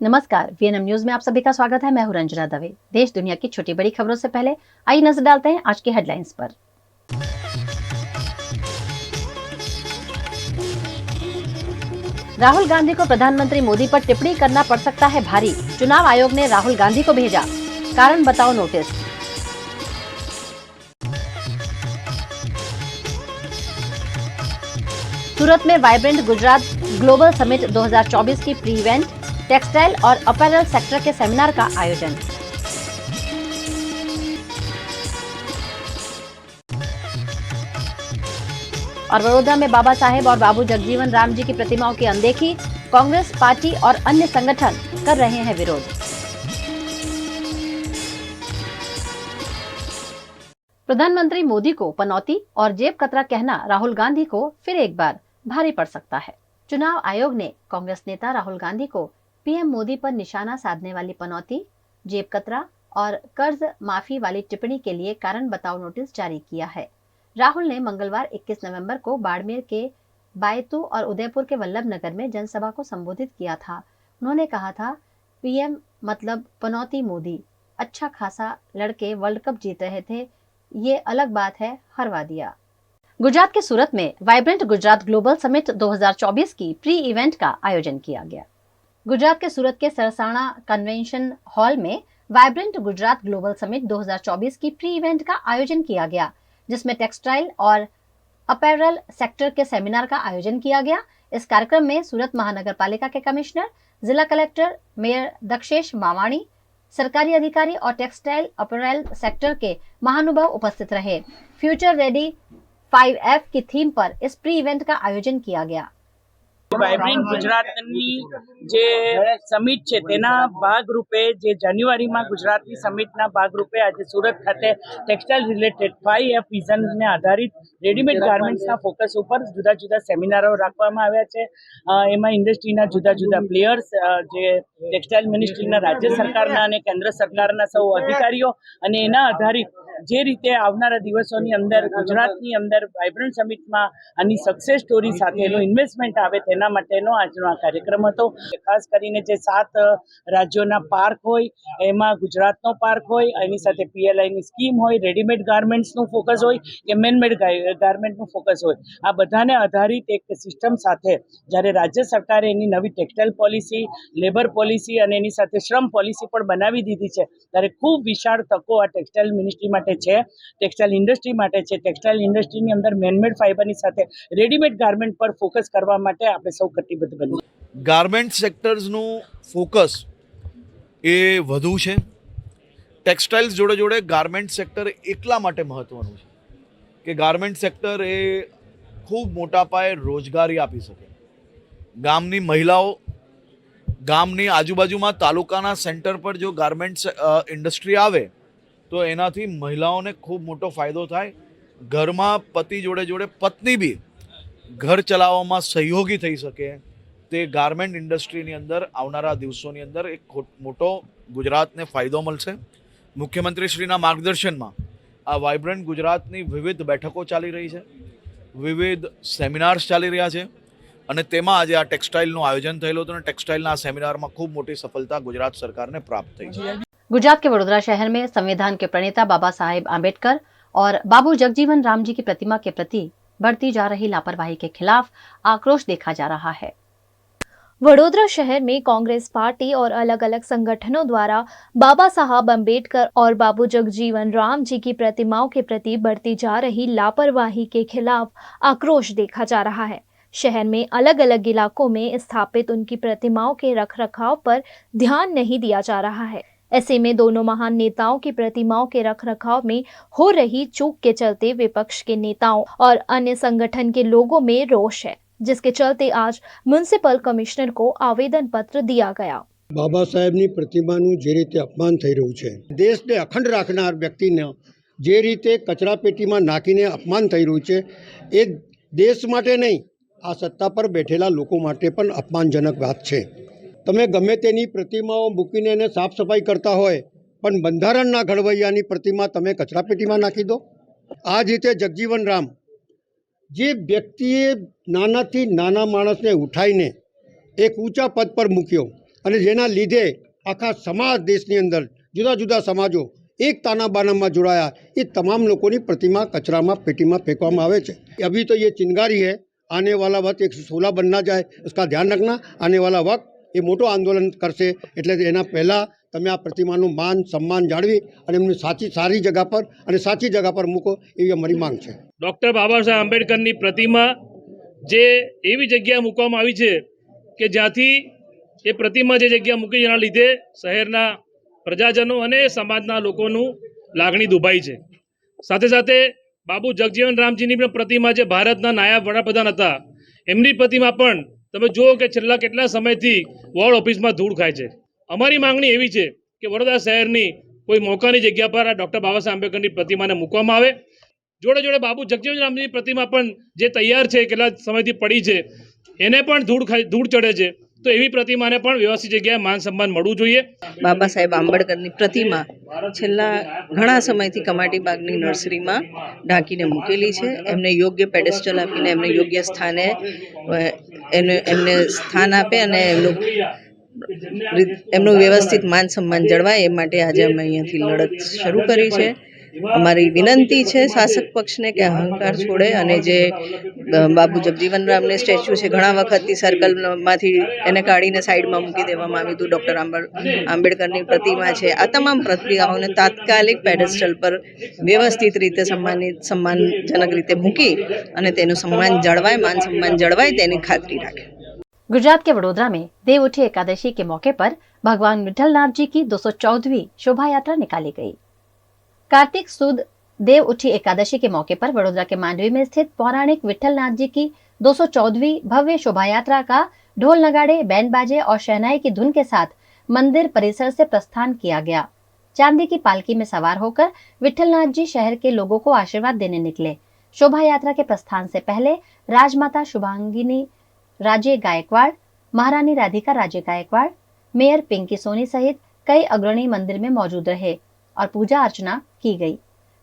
नमस्कार, VNM news में आप सभी का स्वागत है। मैं हूं रंजना दवे। देश दुनिया की छोटी बड़ी खबरों से पहले आइए नजर डालते हैं आज की हेडलाइंस पर। राहुल गांधी को प्रधानमंत्री मोदी पर टिप्पणी करना पड़ सकता है भारी। चुनाव आयोग ने राहुल गांधी को भेजा कारण बताओ नोटिस। सूरत में वाइब्रेंट गुजरात ग्लोबल समिट 2024 की प्री इवेंट, टेक्सटाइल और अपैरल सेक्टर के सेमिनार का आयोजन। और वडोदरा में बाबा साहेब और बाबू जगजीवन राम जी की प्रतिमाओं की अनदेखी, कांग्रेस पार्टी और अन्य संगठन कर रहे हैं विरोध। प्रधानमंत्री मोदी को पनौती और जेब कतरा कहना राहुल गांधी को फिर एक बार भारी पड़ सकता है। चुनाव आयोग ने कांग्रेस नेता राहुल गांधी को पीएम मोदी पर निशाना साधने वाली पनौती, जेब कतरा और कर्ज माफी वाली टिप्पणी के लिए कारण बताओ नोटिस जारी किया है। राहुल ने मंगलवार 21 नवंबर को बाड़मेर के बायतू और उदयपुर के वल्लभ नगर में जनसभा को संबोधित किया था। उन्होंने कहा था, पीएम मतलब पनौती मोदी, अच्छा खासा लड़के वर्ल्ड कप जीत रहे थे, ये अलग बात है, हरवा दिया। गुजरात के सूरत में वाइब्रेंट गुजरात ग्लोबल समिट 2024 की प्री इवेंट का आयोजन किया गया। गुजरात के सूरत के सरसाणा कन्वेंशन हॉल में वाइब्रेंट गुजरात ग्लोबल समिट 2024 की प्री इवेंट का आयोजन किया गया, जिसमें टेक्सटाइल और अपैरल सेक्टर के सेमिनार का आयोजन किया गया। इस कार्यक्रम में सूरत महानगर पालिका के कमिश्नर, जिला कलेक्टर, मेयर दक्षेश मावाणी, सरकारी अधिकारी और टेक्सटाइल अपैरल सेक्टर के महानुभाव उपस्थित रहे। फ्यूचर रेडी 5F की थीम पर इस प्री इवेंट का आयोजन किया गया। વાઇબ્રન્ટ ગુજરાતની જે સમિટ છે તેના ભાગરૂપે જે જાન્યુઆરીમાં ગુજરાતની સમિટના ભાગરૂપે આજે સુરત ખાતે ટેક્સટાઇલ રિલેટેડ 5F વિઝનને આધારિત રેડીમેડ ગાર્મેન્ટ્સના ફોકસ ઉપર જુદા જુદા સેમિનારો રાખવામાં આવ્યા છે। એમાં ઇન્ડસ્ટ્રીના જુદા જુદા પ્લેયર્સ, જે ટેક્સટાઇલ મિનિસ્ટ્રીના રાજ્ય સરકારના અને કેન્દ્ર સરકારના સૌ અધિકારીઓ અને એના આધારિત જે રીતે આવનારા દિવસોની અંદર ગુજરાતની અંદર વાઇબ્રન્ટ સમિટમાં આની સક્સેસ સ્ટોરી સાથેનો ઇન્વેસ્ટમેન્ટ આવે તેના માટેનો આજનો આ કાર્યક્રમ હતો। ખાસ કરીને જે 7 રાજ્યોના પાર્ક હોય એમાં ગુજરાતનો પાર્ક હોય, એની સાથે પીએલઆઈની સ્કીમ હોય, રેડીમેડ ગાર્મેન્ટ્સનું ફોકસ હોય કે મેનમેડ ગાર્મેન્ટનું ફોકસ હોય, આ બધાને આધારિત એક સિસ્ટમ સાથે જ્યારે રાજ્ય સરકારે એની નવી ટેક્સટાઇલ પોલિસી, લેબર પોલિસી અને એની સાથે શ્રમ પોલિસી પણ બનાવી દીધી છે, ત્યારે ખૂબ વિશાળ તકો આ ટેક્સટાઇલ મિનિસ્ટ્રી માટે છે, ટેક્સટાઇલ ઇન્ડસ્ટ્રી માટે છે। ટેક્સટાઇલ ઇન્ડસ્ટ્રીની અંદર મેનમેડ ફાઇબરની સાથે રેડીમેડ ગાર્મેન્ટ પર ફોકસ કરવા માટે આપણે સૌ કટિબદ્ધ બનીએ। ગાર્મેન્ટ સેક્ટર્સનું ફોકસ એ વધુ છે। ટેક્સટાઇલ્સ જોડે જોડે ગાર્મેન્ટ સેક્ટર એટલા માટે મહત્ત્વનું છે કે ગાર્મેન્ટ સેક્ટર એ ખૂબ મોટા પાયે રોજગારી આપી શકે। ગામની મહિલાઓ, ગામની આજુબાજુમાં તાલુકાના સેન્ટર પર જો ગાર્મેન્ટ્સ ઇન્ડસ્ટ્રી આવે તો એનાથી મહિલાઓને ખૂબ મોટો ફાયદો થાય। ઘરમાં પતિ જોડે જોડે પત્ની બી ઘર ચલાવવામાં સહયોગી થઈ શકે। તે ગાર્મેન્ટ ઇન્ડસ્ટ્રીની અંદર આવનારા દિવસોની અંદર એક મોટો ગુજરાતને ફાયદો મળશે। મુખ્યમંત્રીશ્રીના માર્ગદર્શનમાં આ વાઇબ્રન્ટ ગુજરાતની વિવિધ બેઠકો ચાલી રહી છે, વિવિધ સેમિનાર્સ ચાલી રહ્યા છે અને તેમાં આજે આ ટેક્સટાઇલનું આયોજન થયેલું હતું અને ટેક્સટાઇલના આ સેમિનારમાં ખૂબ મોટી સફળતા ગુજરાત સરकारને प्राप्त થઈ છે। गुजरात के वडोदरा शहर में संविधान के प्रणेता बाबा साहेब आम्बेडकर और बाबू जगजीवन राम जी की प्रतिमा के प्रति बढ़ती जा रही लापरवाही के खिलाफ आक्रोश देखा जा रहा है। वडोदरा शहर में कांग्रेस पार्टी और अलग अलग संगठनों द्वारा बाबा साहब अम्बेडकर और बाबू जगजीवन राम जी की प्रतिमाओं के प्रति बढ़ती जा रही लापरवाही के खिलाफ आक्रोश देखा जा रहा है। शहर में अलग अलग इलाकों में स्थापित उनकी प्रतिमाओं के रखरखाव पर ध्यान नहीं दिया जा रहा है। ऐसे में दोनों महान नेताओं की प्रतिमाओं के रखरखाव में हो रही चूक के चलते विपक्ष के नेताओं और अन्य संगठन के लोगों में रोष है, जिसके चलते आज म्युनिसिपल कमिश्नर को आवेदन पत्र दिया गया। बाबा साहेबनी प्रतिमाનું જે રીતે અપમાન થઈ રહ્યું છે, દેશને અખંડ રાખનાર વ્યક્તિને જે રીતે કચરા પેટીમાં નાખીને અપમાન થઈ રહ્યું છે, એ દેશ માટે નહીં, આ સત્તા પર બેઠેલા લોકો માટે પણ અપમાનજનક વાત છે। તમે ગમે તેની પ્રતિમાઓ મૂકીને એને સાફ સફાઈ કરતા હોય, પણ બંધારણના ઘડવૈયાની प्रतिमा તમે કચરાપેટીમાં નાખી દો। આ જ રીતે જગજીવન રામ, જે વ્યક્તિએ નાનાથી નાના માણસને ઉઠાઈને એક ઊંચા પદ પર મૂક્યો, અને જેના લીધે આખા સમાજ દેશની અંદર જુદા જુદા સમાજો એકતાના બાનામાં જોડાયા, એ તમામ લોકોની પ્રતિમા કચરામાં પેટીમાં ફેંકવામાં આવે છે। अभी तो ये चिंगारी है, आने वाला वक्त एक 16 बनना जाए, उसका ध्यान रखना। आने वाला वक्त ये मोटो आंदोलन करશે, એટલે એના પહેલાં તમે આ પ્રતિમાનું માન સન્માન જાળવી અને એમને સારી જગ્યા પર અને સાચી જગ્યા પર મૂકો, એવી અમારી માંગ છે। ડૉક્ટર બાબા સાહેબ આંબેડકરની પ્રતિમા જે એવી જગ્યાએ મૂકવામાં આવી છે કે જ્યાંથી એ પ્રતિમા જે જગ્યા મૂકી જેના લીધે શહેરના પ્રજાજનો અને સમાજના લોકોનું લાગણી દુભાઈ છે। સાથે સાથે બાબુ જગજીવન રામજીની પણ પ્રતિમા જે ભારતના નાયબ વડાપ્રધાન હતા એમની પ્રતિમા પણ તમે જુઓ કે છેલ્લા કેટલા સમયથી વોર્ડ ઓફિસમાં ધૂળ ખાય છે। અમારી માંગણી એવી છે કે વડોદરા શહેરની કોઈ મોકાની જગ્યા પર આ ડૉક્ટર બાબા સાહેબ આંબેડકરની પ્રતિમાને મૂકવામાં આવે। જોડે જોડે બાબુ જગજીવન રામજીની પ્રતિમા પણ જે તૈયાર છે કેટલા સમયથી પડી છે એને પણ ધૂળ ચડે છે, તો એવી પ્રતિમાને પણ વ્યવસ્થિત જગ્યાએ માન સન્માન મળવું જોઈએ। બાબા સાહેબ આંબેડકરની પ્રતિમા છેલ્લા ઘણા સમયથી કમાટીબાગની નર્સરીમાં ઢાંકીને મૂકેલી છે। એમને યોગ્ય પેડેસ્ટલ આપીને એમને યોગ્ય સ્થાને એમને સ્થાન આપે અને એમનું વ્યવસ્થિત માન સન્માન જળવાય એ માટે આજે અમે અહીંયાથી લડત શરૂ કરી છે। અમારી વિનંતી છે શાસક પક્ષને કે અહંકાર છોડે અને જે બાબુ જગજીવન રામને સ્ટેચ્યુ છે ઘણા વખતથી સર્કલમાંથી એને કાઢીને સાઈડમાં મૂકી દેવામાં આવ્યું હતું, ડૉક્ટર આંબેડકરની પ્રતિમા છે, આ તમામ પ્રક્રિયાઓને તાત્કાલિક પેડેસ્ટલ પર વ્યવસ્થિત રીતે સન્માનજનક રીતે મૂકી અને તેનું સન્માન જળવાય, માન સન્માન જળવાય તેની ખાતરી રાખે। गुजरात के वडोदरा में देव उठी एकादशी के मौके पर भगवान विठलनाथ जी की 214वीं शोभा यात्रा निकाली गई। कार्तिक सुद देव उठी एकादशी के मौके पर वडोदरा के मांडवी में स्थित पौराणिक विठलनाथ जी की 214वीं भव्य शोभा यात्रा का ढोल नगाड़े, बैंड बाजे और शहनाई की धुन के साथ मंदिर परिसर से प्रस्थान किया गया। चांदी की पालकी में सवार होकर विठलनाथ जी शहर के लोगों को आशीर्वाद देने निकले। शोभा यात्रा के प्रस्थान से पहले राजमाता शुभांगिनी राजे गायकवाड़, महारानी राधिका राजे गायकवाड़, मेयर पिंकी सोनी सहित कई अग्रणी मंदिर में मौजूद रहे और पूजा अर्चना की गई।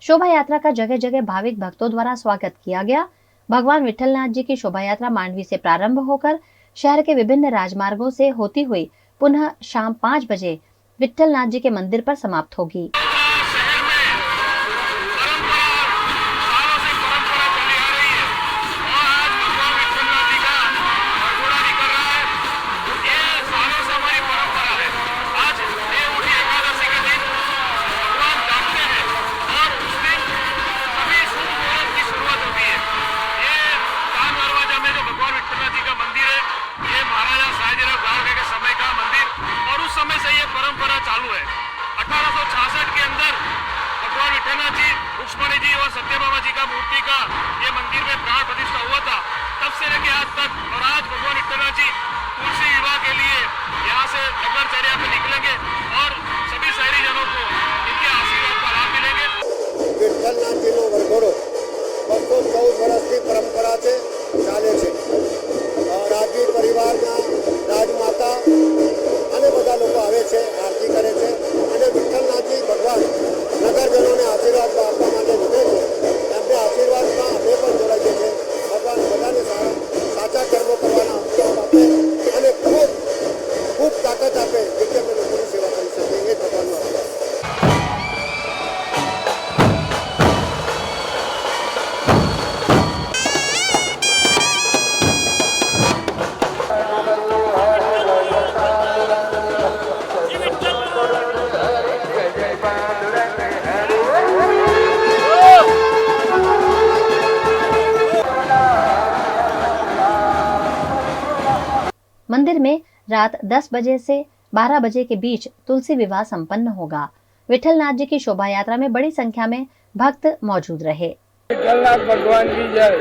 शोभा यात्रा का जगह जगह भाविक भक्तों द्वारा स्वागत किया गया। भगवान विठलनाथ जी की शोभा यात्रा मांडवी से प्रारंभ होकर शहर के विभिन्न राजमार्गों से होती हुई पुनः शाम 5 बजे विठलनाथ जी के मंदिर पर समाप्त होगी। વિઠ્ઠલનાથજીનો વરઘોડો 214 વર્ષથી પરંપરા છે, ચાલે છે। રાજવી પરિવારના રાજમાતા અને બધા લોકો આવે છે, આરતી કરે છે અને વિઠ્ઠલનાથજી ભગવાન નગરજનોને આશીર્વાદ આપવા માટે નીકળે છે। એમને આશીર્વાદમાં અમે પણ જોડાઈએ છીએ। ભગવાન બધાને સાચા કર્મો કરવાના આશીર્વાદ આપે અને ખૂબ તાકાત આપે, જેથી અમે લોકોની સેવા કરી શકીએ, એ ભગવાનનો આશીર્વાદ। मंदिर में रात 10 बजे से 12 बजे के बीच तुलसी विवाह संपन्न होगा। विठलनाथ जी की शोभा यात्रा में बड़ी संख्या में भक्त मौजूद रहे। विठलनाथ भगवान की जय।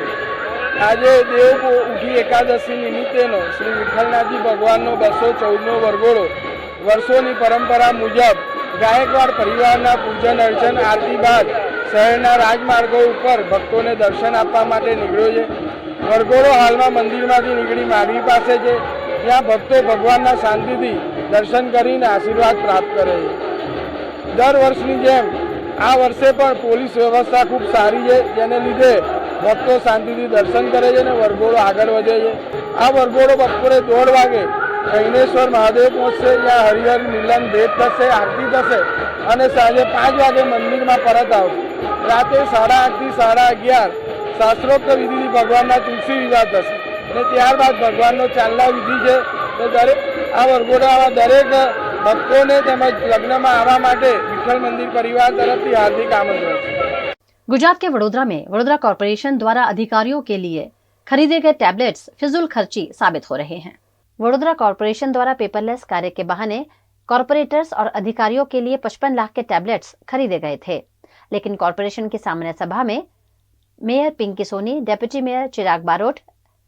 आज देव उठी एकादशी निमित्तेनो श्री विठलनाथजी भगवाननो 214मो वरघोड़ो वर्षोनी परंपरा मुजब गायकवाड़ परिवारना पूजन अर्चन आरती बाद शहरना राजमार्गो पर भक्तोने दर्शन आपवा माटे निकळ्यो छे। वरघोड़ो हालमां मंदिरमांथी निकળી मांडवी पासे छे, જ્યાં ભક્તો ભગવાનના શાંતિથી દર્શન કરીને આશીર્વાદ પ્રાપ્ત કરે છે। દર વર્ષની જેમ આ વર્ષે પણ પોલીસ વ્યવસ્થા ખૂબ સારી છે, જેને લીધે ભક્તો શાંતિથી દર્શન કરે છે અને વરઘોડો આગળ વધે છે। આ વરઘોડો બપોરે 1:30 વાગે કૈનેશ્વર મહાદેવ પહોંચશે, ત્યાં હરિહર મિલન ભેટ થશે, આરતી થશે અને સાંજે 5 વાગે મંદિરમાં પરત આવશે. રાતે 8:30 થી 11:30 શાસ્ત્રોક્ત વિધિથી ભગવાનના તુલસી વિવાહ થશે અને ત્યારબાદ ભગવાનનો ચાંદલા વિધિ છે. તો દરેક આ વરઘોડામાં દરેક ભક્તોને તેમજ લગ્નમાં આવવા માટે વિઠ્ઠલ મંદિર પરિવાર તરફથી હાર્દિક આમંત્રણ છે. गुजरात के वडोदरा में वडोदरा कॉरपोरेशन द्वारा अधिकारियों के लिए खरीदे गए टैबलेट्स फिजूल खर्ची साबित हो रहे हैं. वडोदरा कॉरपोरेशन द्वारा पेपरलेस कार्य के बहाने कॉरपोरेटर्स और अधिकारियों के लिए 55 लाख के टैबलेट्स खरीदे गए थे. लेकिन कॉरपोरेशन की सामान्य सभा में mayor Pinky Soni, deputy mayor Chirag Barot,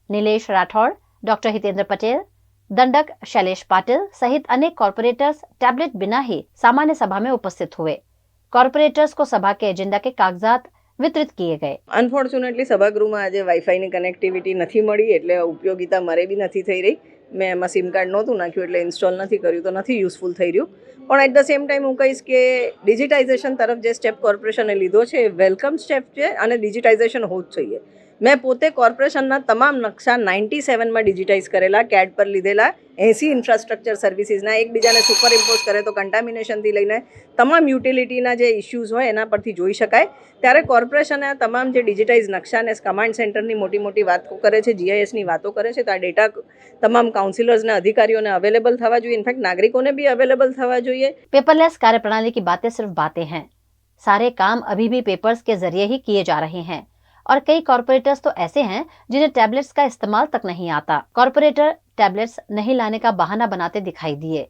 Nilesh Rathod, doctor Hitendra Patel, दंडक शैलेश पाटिल सहित अनेक कॉरपोरेटर्स टैबलेट बिना ही सामान्य सभा में उपस्थित हुए. कॉरपोरेटर्स को सभा के एजेंडा के कागजात વિતરિત કિए ગए. અનફોર્ચ્યુનેટલી સભાગૃહમાં આજે વાઈફાઈની કનેક્ટિવિટી નથી મળી, એટલે ઉપયોગિતા મારે બી નથી થઈ રહી. મેં એમાં સિમ કાર્ડ નહોતું નાખ્યું એટલે ઇન્સ્ટોલ નથી કર્યું, તો નથી યુઝફુલ થઈ રહ્યું. પણ એટ ધ સેમ ટાઈમ હું કહીશ કે ડિજિટાઇઝેશન તરફ જે સ્ટેપ કોર્પોરેશને લીધો છે એ વેલકમ સ્ટેપ છે અને ડિજિટાઇઝેશન હોવું જ જોઈએ. મેં પોતે કોર્પોરેશનના તમામ નકશા 97માં ડિજિટાઇઝ કરેલા, CAD પર લીધેલા, 80 ઇન્ફ્રાસ્ટ્રક્ચર સર્વિસીસના એકબીજાને સુપર ઇમ્પોઝ કરે તો કન્ટામિનેશનથી લઈને તમામ યુટિલિટીના જે ઇસ્યુઝ હોય એના પરથી જોઈ શકાય. ત્યારે કોર્પોરેશને આ તમામ જે ડિજિટાઇઝ નકશાને કમાન્ડ સેન્ટરની મોટી મોટી વાતો કરે છે, GISની વાતો કરે છે, તો આ ડેટા તમામ કાઉન્સિલર્સને, अधिकारियों ने अवेलेबल થવા જોઈએ. इनफैक्ट नागरिकों ने भी अवेलेबल થવા જોઈએ. पेपरलेस कार्य प्रणाली की बातें सिर्फ बातें हैं. सारे काम अभी भी पेपर्स के जरिए ही किए जा रहे हैं और कई कॉरपोरेटर्स तो ऐसे हैं जिन्हें टैबलेट्स का इस्तेमाल तक नहीं आता. कॉरपोरेटर टैबलेट्स नहीं लाने का बहाना बनाते दिखाई दिए.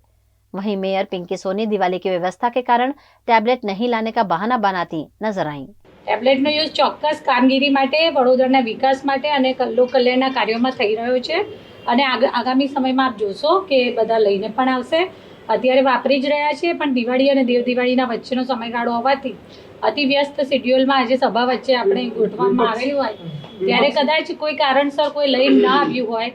वहीं मेयर पिंकी सोनी दिवाली की व्यवस्था के कारण टैबलेट नहीं लाने का बहाना बनाती नजर आई. ટેબ્લેટનો યુઝ ચોક્કસ કામગીરી માટે, વડોદરાના વિકાસ માટે અને લોક કલ્યાણના કાર્યોમાં થઈ રહ્યો છે અને આગામી સમયમાં આપ જોશો કે બધા લઈને પણ આવશે. અત્યારે વાપરી જ રહ્યા છીએ, પણ દિવાળી અને દેવ દિવાળીના વચ્ચેનો સમયગાળો હોવાથી અતિ વ્યસ્ત શેડ્યુલમાં આજે સભા વચ્ચે આપણે ગોઠવવામાં આવેલું હોય ત્યારે કદાચ કોઈ કારણસર કોઈ લઈને ના આવ્યું હોય,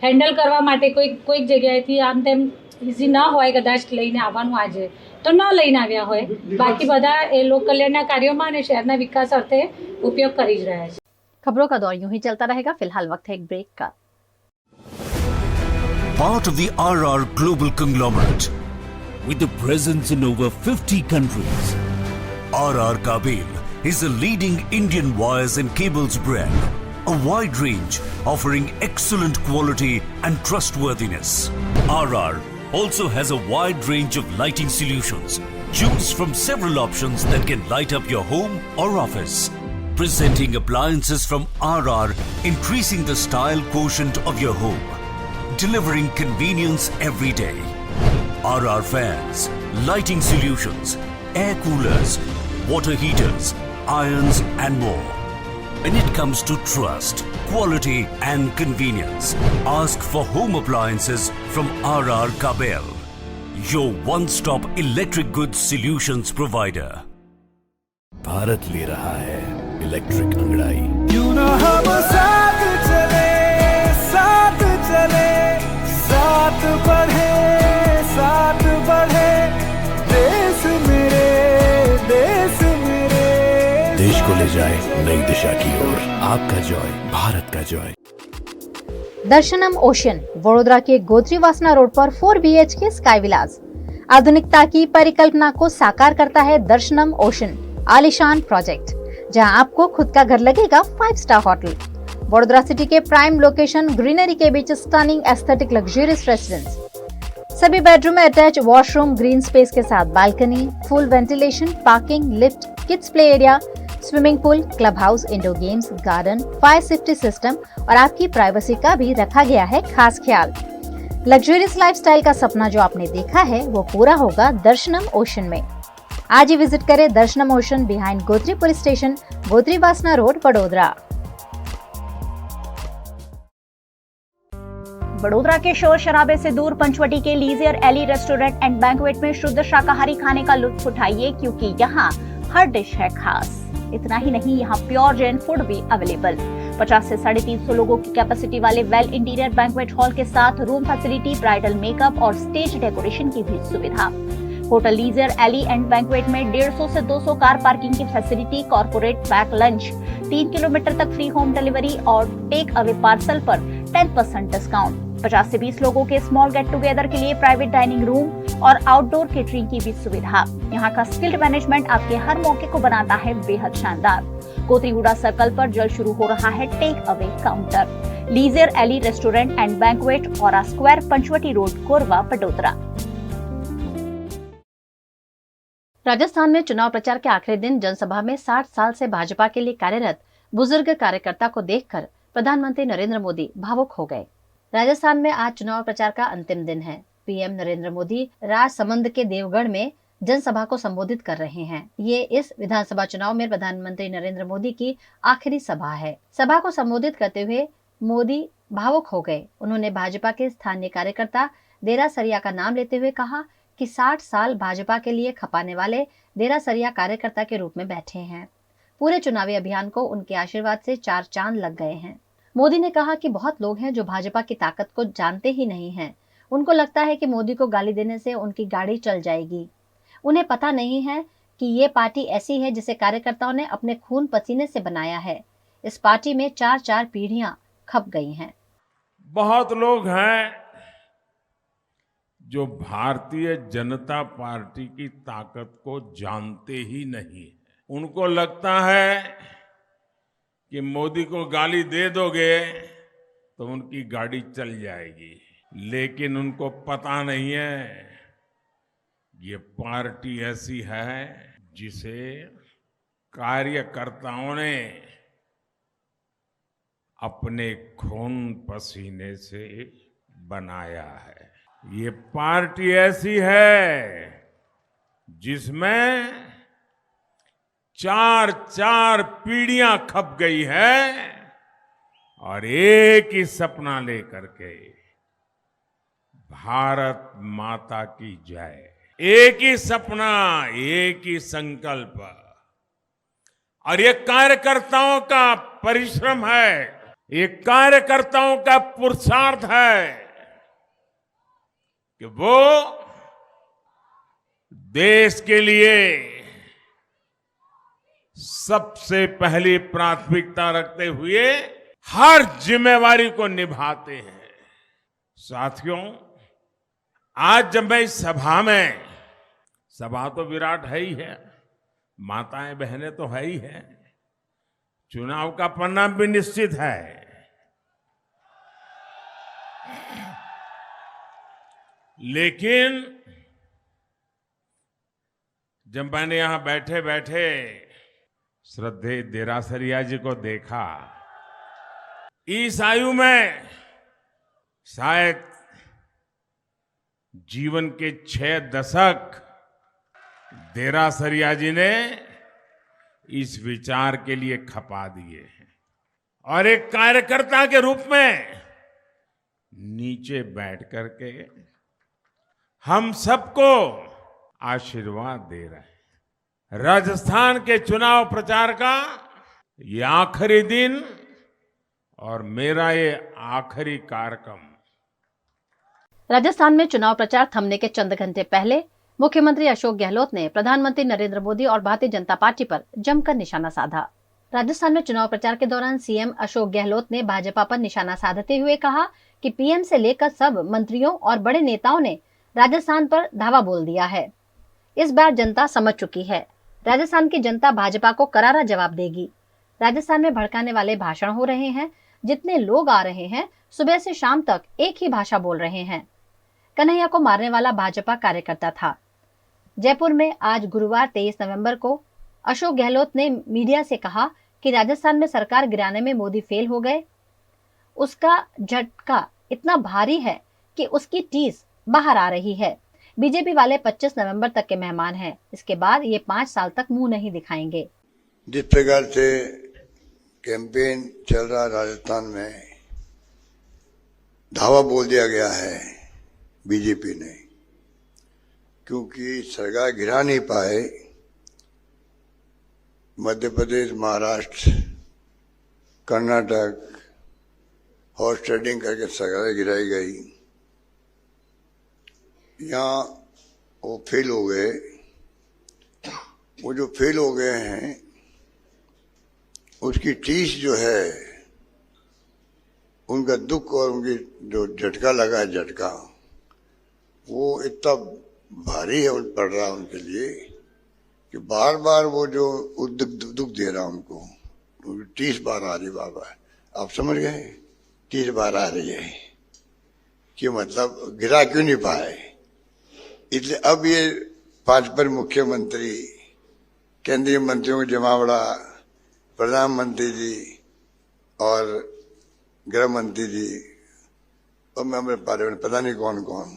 હેન્ડલ કરવા માટે કોઈક જગ્યાએથી આમ તેમ ઇઝી ના હોય કદાચ લઈને આવવાનું આજે, તો ન લઈને આવ્યા હોય. બાકી બધા એ લોક કલ્યાણના કાર્યોમાં અને શહેરના વિકાસ અર્થે ઉપયોગ કરી જ રહ્યા છે. खबरों का दौर यूं ही चलता रहेगा. फिलहाल वक्त है एक ब्रेक का. Part of the RR Global Conglomerate with a presence in over 50 countries. RR Kabel is a leading Indian wires and cables brand, a wide range offering excellent quality and trustworthiness. RR also has a wide range of lighting solutions. Choose from several options that can light up your home or office. Presenting appliances from RR, increasing the style quotient of your home. Delivering convenience every day. RR fans, lighting solutions, air coolers, water heaters, irons and more. When it comes to trust, quality and convenience, ask for home appliances from RR Kabel, your one-stop electric goods solutions provider. Bharat ले रहा है electric अंगड़ाई. क्यों ना हम साथ चले, साथ चले, साथ बढ़े, साथ बढ़े, देश मेरे, देश मेरे. देश को ले जाए नई दिशा की ओर. आपका जॉय, भारत का जॉय. दर्शनम ओशन वडोदरा के गोत्रीवासना रोड पर 4 BHK स्काई विलास. आधुनिकता की परिकल्पना को साकार करता है दर्शनम ओशन आलीशान प्रोजेक्ट, जहां आपको खुद का घर लगेगा 5 स्टार होटल. वडोदरा सिटी के प्राइम लोकेशन, ग्रीनरी के बीच स्टनिंग एस्थेटिक लग्जरियस रेसिडेंस. सभी बेडरूम में अटैच वॉशरूम, ग्रीन स्पेस के साथ balcony, full ventilation, parking, lift, kids play area, swimming pool, club house, indoor games, garden, fire safety system और आपकी privacy का भी रखा गया है खास ख्याल. लग्जरियस लाइफस्टाइल का सपना जो आपने देखा है वो पूरा होगा दर्शनम ओशन में. आज ही विजिट करें Darshanam ocean behind Gotri police station, Gotrivasna road, Vadodara. Vadodara के शोर शराबे से दूर पंचवटी के leisure alley restaurant and banquet में शुद्ध शाकाहारी खाने का लुत्फ उठाइए, क्योंकि यहाँ हर डिश है खास. इतना ही नहीं, यहाँ प्योर जैन फूड भी अवेलेबल. 50 से 350 लोगों की कैपेसिटी वाले वेल इंटीरियर बैंक्वेट हॉल के साथ रूम फैसिलिटी, ब्राइडल मेकअप और स्टेज डेकोरेशन की भी सुविधा. होटल लीजियर एली एंड बैंक्वेट में 150 से 200 कार पार्किंग की facility, corporate pack lunch, 3 kilometre तक फ्री होम डिलीवरी और टेक अवे पार्सल पर 10% डिस्काउंट. 50 से 20 लोगों के स्मॉल गेट टुगेदर के लिए प्राइवेट डाइनिंग रूम और आउटडोर केटरिंग की भी सुविधा। यहाँ का स्किल्ड मैनेजमेंट आपके हर मौके को बनाता है बेहद शानदार। कोतरीगुड़ा सर्कल पर जल्द शुरू हो रहा है take away counter. Leisure alley restaurant and banquet और स्क्वायर, पंचवटी रोड, कोरबा, वडोदरा। राजस्थान में चुनाव प्रचार के आखिरी दिन जनसभा में 60 साल से भाजपा के लिए कार्यरत बुजुर्ग कार्यकर्ता को देखकर प्रधानमंत्री नरेंद्र मोदी भावुक हो गए। राजस्थान में आज चुनाव प्रचार का अंतिम दिन है। पीएम नरेंद्र मोदी राजसमंद के देवगढ़ में जनसभा को संबोधित कर रहे हैं। ये इस विधानसभा चुनाव में प्रधानमंत्री नरेंद्र मोदी की आखिरी सभा है। सभा को संबोधित करते हुए मोदी भावुक हो गए। उन्होंने भाजपा के स्थानीय कार्यकर्ता देरा सरिया का नाम लेते हुए कहा कि 60 साल भाजपा के लिए खपाने वाले देरा सरिया कार्यकर्ता के रूप में बैठे हैं। पूरे चुनावी अभियान को उनके आशीर्वाद से 4 चांद लग गए हैं। मोदी ने कहा कि बहुत लोग हैं जो भाजपा की ताकत को जानते ही नहीं हैं। उनको लगता है कि मोदी को गाली देने से उनकी गाड़ी चल जाएगी। उन्हें पता नहीं है कि ये पार्टी ऐसी है जिसे कार्यकर्ताओं ने अपने खून पसीने से बनाया है। इस पार्टी में 4 पीढ़ियां खप गई हैं। बहुत लोग हैं जो भारतीय जनता पार्टी की ताकत को जानते ही नहीं। उनको लगता है कि मोदी को गाली दे दोगे तो उनकी गाड़ी चल जाएगी, लेकिन उनको पता नहीं है ये पार्टी ऐसी है जिसे कार्यकर्ताओं ने अपने खून पसीने से बनाया है। ये पार्टी ऐसी है जिसमें 4 पीढ़ियां खप गई है और एक ही सपना लेकर के, भारत माता की जय। एक ही सपना, एक ही संकल्प, और ये कार्यकर्ताओं का परिश्रम है, ये कार्यकर्ताओं का पुरुषार्थ है कि वो देश के लिए सबसे पहली प्राथमिकता रखते हुए हर जिम्मेवारी को निभाते हैं। साथियों, आज जब मैं इस सभा में, सभा तो विराट है ही है, माताएं बहनें तो है ही है, चुनाव का परिणाम भी निश्चित है, लेकिन जब मैंने यहां बैठे बैठे श्रद्धेय देरासरिया जी को देखा, इस आयु में शायद जीवन के 6 दशक देरासरिया जी ने इस विचार के लिए खपा दिए हैं और एक कार्यकर्ता के रूप में नीचे बैठ करके हम सबको आशीर्वाद दे रहे हैं। राजस्थान के चुनाव प्रचार का ये आखिरी दिन और मेरा ये आखिरी कार्यक्रम। राजस्थान में चुनाव प्रचार थमने के चंद घंटे पहले मुख्यमंत्री अशोक गहलोत ने प्रधानमंत्री नरेंद्र मोदी और भारतीय जनता पार्टी पर जमकर निशाना साधा। राजस्थान में चुनाव प्रचार के दौरान सीएम अशोक गहलोत ने भाजपा पर निशाना साधते हुए कहा कि पीएम से लेकर सब मंत्रियों और बड़े नेताओं ने राजस्थान पर धावा बोल दिया है। इस बार जनता समझ चुकी है। राजस्थान की जनता भाजपा को करारा जवाब देगी। राजस्थान में भड़काने वाले भाषण हो रहे हैं। जितने लोग आ रहे हैं, सुबह से शाम तक एक ही भाषा बोल रहे हैं। कन्हैया को मारने वाला भाजपा कार्यकर्ता था। जयपुर में आज गुरुवार 23 नवंबर को अशोक गहलोत ने मीडिया से कहा कि राजस्थान में सरकार गिराने में मोदी फेल हो गए। उसका झटका इतना भारी है कि उसकी टीस बाहर आ रही है। बीजेपी वाले 25 नवंबर तक के मेहमान हैं। इसके बाद ये 5 साल तक मुंह नहीं दिखाएंगे। जिस प्रकार से कैंपेन चल रहा राजस्थान में, धावा बोल दिया गया है बीजेपी ने, क्योंकि सरकार गिरा नहीं पाए। मध्य प्रदेश, महाराष्ट्र, कर्नाटक हॉर्स ट्रेडिंग करके सरकार गिराई गई। यहाँ वो फेल हो गए। वो जो फेल हो गए हैं उसकी टीस जो है उनका दुख और उनकी जो झटका लगा है, झटका वो इतना भारी है पड़ रहा है उनके लिए कि बार बार वो जो दुख दे रहा उनको 30 बार आ रही बाबा, आप समझ गए, 30 बार आ रही है कि मतलब गिरा क्यों नहीं पाए। इसलिए अब ये 5 पर मुख्यमंत्री, केंद्रीय मंत्रियों का जमावड़ा, प्रधानमंत्री जी और गृह मंत्री जी और मेंबर पार्लियामेंट, पता नहीं कौन कौन।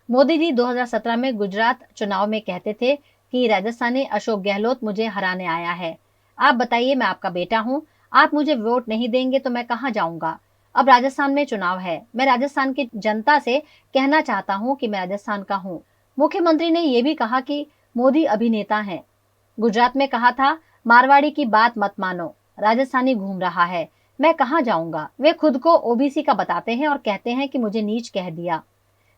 मोदी जी 2017 में गुजरात चुनाव में कहते थे कि राजस्थानी अशोक गहलोत मुझे हराने आया है। आप बताइए, मैं आपका बेटा हूं, आप मुझे वोट नहीं देंगे तो मैं कहां जाऊंगा। अब राजस्थान में चुनाव है, मैं राजस्थान की जनता से कहना चाहता हूं कि मैं राजस्थान का हूं। मुख्यमंत्री ने यह भी कहा कि मोदी अभिनेता हैं। गुजरात में कहा था, मारवाड़ी की बात मत मानो, राजस्थानी घूम रहा है, मैं कहां जाऊंगा। वे खुद को ओबीसी का बताते हैं और कहते हैं कि मुझे नीच कह दिया।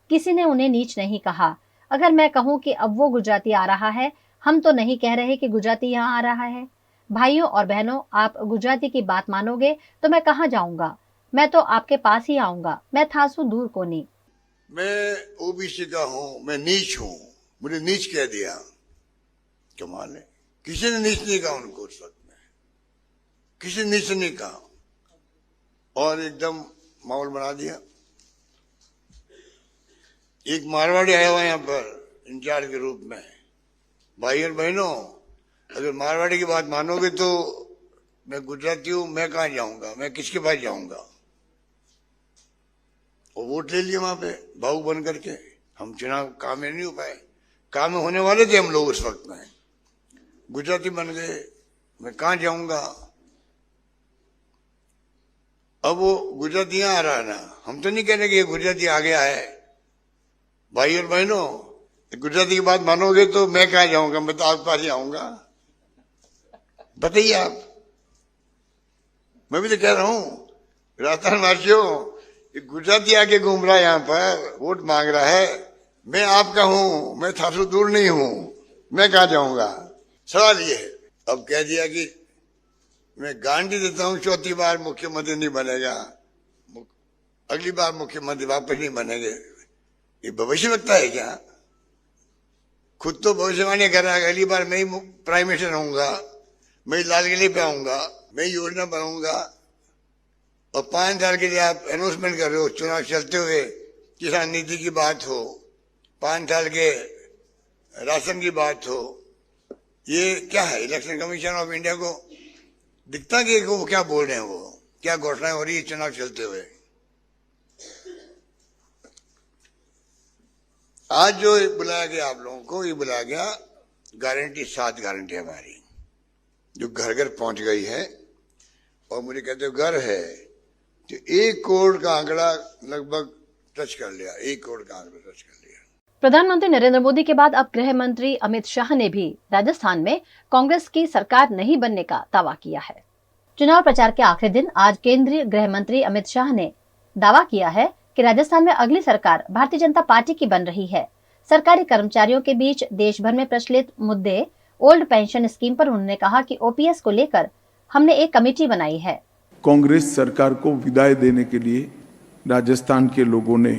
किसी ने उन्हें नीच नहीं कहा। अगर मैं कहूं कि अब वो गुजराती आ रहा है, हम तो नहीं कह रहे कि गुजराती यहाँ आ रहा है। भाइयों और बहनों, आप गुजराती की बात मानोगे तो मैं कहां जाऊंगा, मैं तो आपके पास ही आऊंगा, मैं थासू दूर कोनी। मैं ओबीसी का हूं, मैं नीच हूं, मुझे नीच कह दिया। कमाल है, किसी ने नीच नहीं कहा उनको उस वक्त में, किसी ने नीच नहीं कहा और एकदम माहौल बना दिया। एक मारवाड़ी आया हुआ यहाँ पर इंचार्ज के रूप में। भाई और बहनों, अगर मारवाड़ी की बात मानोगे तो मैं गुजराती हूं, मैं कहाँ जाऊंगा, मैं किसके पास जाऊंगा। और वोट ले लिए वहां पे भावुक बन करके। हम चुनाव काम में नहीं हो पाए, काम में होने वाले थे हम लोग उस वक्त में, गुजराती बन गए, मैं कहाँ जाऊंगा। अब वो गुजराती यहाँ आ रहा है ना, हम तो नहीं कह रहे कि ये गुजराती आ गया है। भाई और बहनों, गुजराती की बात मानोगे तो मैं कहाँ जाऊंगा, मैं तो आपके पास ही आऊंगा। बताइए आप, मैं भी तो कह रहा हूं राजस्थान वासियों, गुजराती आके घूम रहा है यहाँ पर, वोट मांग रहा है, मैं आपका हूं, मैं थासू दूर नहीं हूं, मैं कहाँ जाऊंगा। सवाल ये है, अब कह दिया कि मैं गारंटी देता हूं 4थी बार मुख्यमंत्री नहीं बनेगा, अगली बार मुख्यमंत्री वापस नहीं बनेंगे। ये भविष्यवक्ता है क्या? खुद तो भविष्यवाणी कर रहा है, अगली बार मैं ही प्राइम मिनिस्टर होऊंगा, मैं ही लाल किले पे आऊंगा, मैं ही योजना बनाऊंगा। और 5 साल के लिए आप अनाउंसमेंट कर रहे हो, चुनाव चलते हुए किसान नीति की बात हो, 5 साल के राशन की बात हो। ये क्या है? इलेक्शन कमीशन ऑफ इंडिया को दिखता कि वो क्या बोल रहे हैं, वो क्या घोषणाएं हो रही है चुनाव चलते हुए। आज जो बुलाया गया आप लोगों को, ये बुलाया गया गारंटी, 7 गारंटी हमारी जो घर घर पहुंच गई है। और मुझे कहते हो घर है तो 1 करोड़ का आंकड़ा लगभग टच कर लिया, 1 करोड़ का आंकड़ा टच कर लिया। प्रधानमंत्री नरेंद्र मोदी के बाद अब गृह मंत्री अमित शाह ने भी राजस्थान में कांग्रेस की सरकार नहीं बनने का दावा किया है। चुनाव प्रचार के आखिरी दिन आज केंद्रीय गृह मंत्री अमित शाह ने दावा किया है कि राजस्थान में अगली सरकार भारतीय जनता पार्टी की बन रही है। सरकारी कर्मचारियों के बीच देश भर में प्रचलित मुद्दे ओल्ड पेंशन स्कीम पर उन्होंने कहा कि ओपीएस को लेकर हमने एक कमेटी बनाई है। कांग्रेस सरकार को विदाई देने के लिए राजस्थान के लोगों ने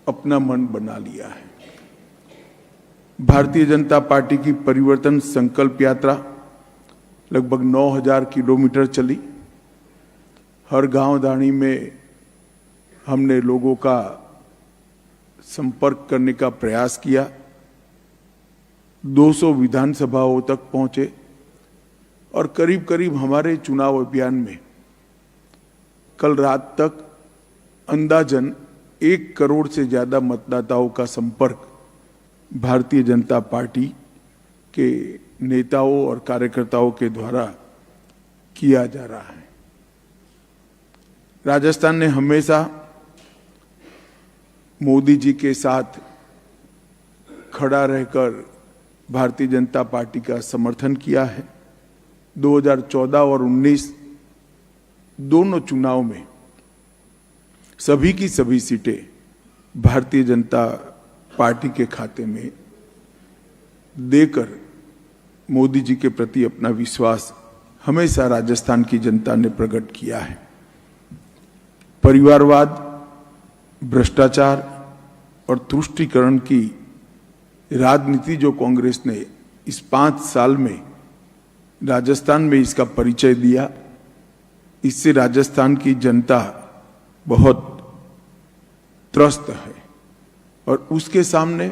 अपना मन बना लिया है। भारतीय जनता पार्टी की परिवर्तन संकल्प यात्रा लगभग 9000 किलोमीटर चली। हर गांव दानी में हमने लोगों का संपर्क करने का प्रयास किया। 200 विधानसभाओं तक पहुंचे और करीब करीब हमारे चुनाव अभियान में कल रात तक अंदाजन 1 करोड़ से ज्यादा मतदाताओं का संपर्क भारतीय जनता पार्टी के नेताओं और कार्यकर्ताओं के द्वारा किया जा रहा है। राजस्थान ने हमेशा मोदी जी के साथ खड़ा रहकर भारतीय जनता पार्टी का समर्थन किया है। 2014 और 19 दोनों चुनाव में सभी की सभी सीटें भारतीय जनता पार्टी के खाते में देकर मोदी जी के प्रति अपना विश्वास हमेशा राजस्थान की जनता ने प्रकट किया है। परिवारवाद, भ्रष्टाचार और तुष्टीकरण की राजनीति जो कांग्रेस ने इस 5 साल में राजस्थान में इसका परिचय दिया, इससे राजस्थान की जनता बहुत त्रस्त है। और उसके सामने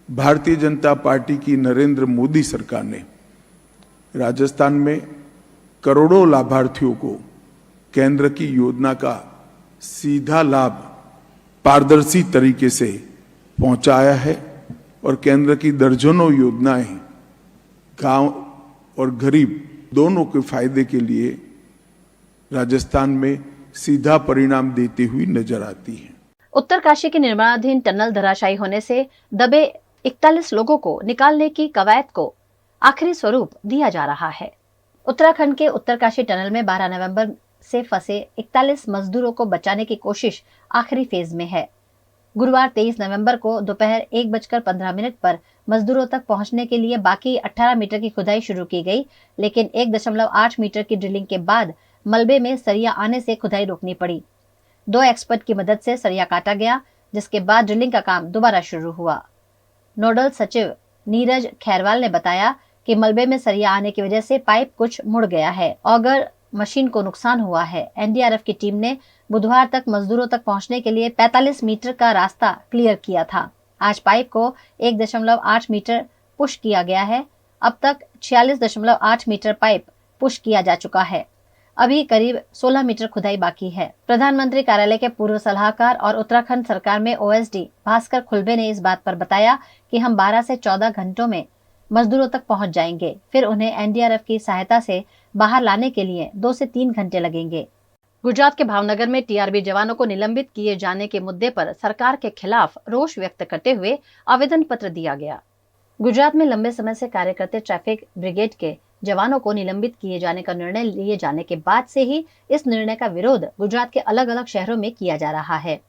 भारतीय जनता पार्टी की नरेंद्र मोदी सरकार ने राजस्थान में करोड़ों लाभार्थियों को केंद्र की योजना का सीधा लाभ पारदर्शी तरीके से पहुंचाया है और केंद्र की दर्जनों योजनाएं गांव और गरीब दोनों के फायदे के लिए राजस्थान में सीधा परिणाम देती हुई नजर आती है। उत्तरकाशी के निर्माणाधीन टनल धराशायी होने से दबे 41 लोगों को निकालने की कवायद को आखिरी स्वरूप दिया जा रहा है। उत्तराखंड के उत्तरकाशी टनल में 12 नवंबर से फंसे 41 मजदूरों को बचाने की कोशिश आखिरी फेज में है। गुरुवार 23 नवंबर को दोपहर 1:15 पर मजदूरों तक पहुंचने के लिए बाकी 18 मीटर की खुदाई शुरू की गई, लेकिन 1.8 मीटर की ड्रिलिंग के बाद मलबे में सरिया आने से खुदाई रोकनी पड़ी। 2 एक्सपर्ट की मदद से सरिया काटा गया, जिसके बाद ड्रिलिंग का काम दोबारा शुरू हुआ। नोडल सचिव नीरज खैरवाल ने बताया कि मलबे में सरिया आने की वजह से पाइप कुछ मुड़ गया है। ऑगर मशीन को नुकसान हुआ है। एनडीआरएफ की टीम ने बुधवार तक मजदूरों तक पहुंचने के लिए 45 मीटर का रास्ता क्लियर किया था। आज पाइप को 1.8 मीटर पुश किया गया है। अब तक 46.8 मीटर पाइप पुश किया जा चुका है। अभी करीब 16 मीटर खुदाई बाकी है। प्रधानमंत्री कार्यालय के पूर्व सलाहकार और उत्तराखंड सरकार में ओएसडी भास्कर खुलबे ने इस बात पर बताया कि हम 12 से 14 घंटों में मजदूरों तक पहुंच जाएंगे, फिर उन्हें एनडीआरएफ की सहायता से बाहर लाने के लिए 2 से 3 घंटे लगेंगे। गुजरात के भावनगर में टीआरबी जवानों को निलंबित किए जाने के मुद्दे पर सरकार के खिलाफ रोष व्यक्त करते हुए आवेदन पत्र दिया गया। गुजरात में लंबे समय से कार्य करते ट्रैफिक ब्रिगेड के जवानों को निलंबित किए जाने का निर्णय लिए जाने के बाद से ही इस निर्णय का विरोध गुजरात के अलग अलग शहरों में किया जा रहा है।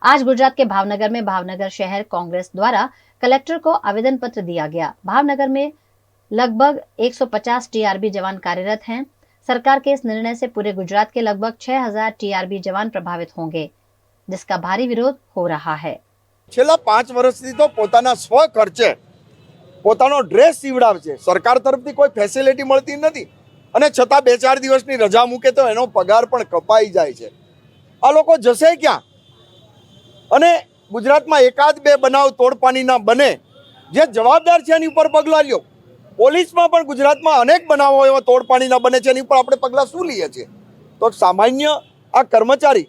आज गुजरात के भावनगर में भावनगर शहर कांग्रेस द्वारा कलेक्टर को आवेदन पत्र दिया गया। भावनगर में लगभग 150 टीआरबी जवान कार्यरत हैं। सरकार के इस निर्णय से पूरे गुजरात के लगभग 6000 टीआरबी जवान प्रभावित होंगे, जिसका भारी विरोध हो रहा है। છેલ્લા 5 વર્ષથી તો પોતાના સ્વ ખર્ચે પોતાનો ડ્રેસ સીવડાવે છે। સરકાર તરફથી કોઈ ફેસિલિટી મળતી નથી અને છતાં 2-4 દિવસની રજા મૂકે તો એનો પગાર પણ કપાઈ જાય છે। આ લોકો જશે ક્યાં? અને ગુજરાતમાં 1-2 બનાવ તોડપાણીના બને, જે જવાબદાર છે એની ઉપર પગલાં લ્યો। પોલીસમાં પણ ગુજરાતમાં અનેક બનાવો એવા તોડપાણીના બને છે, એની ઉપર આપણે પગલાં શું લઈએ છીએ? તો સામાન્ય આ કર્મચારી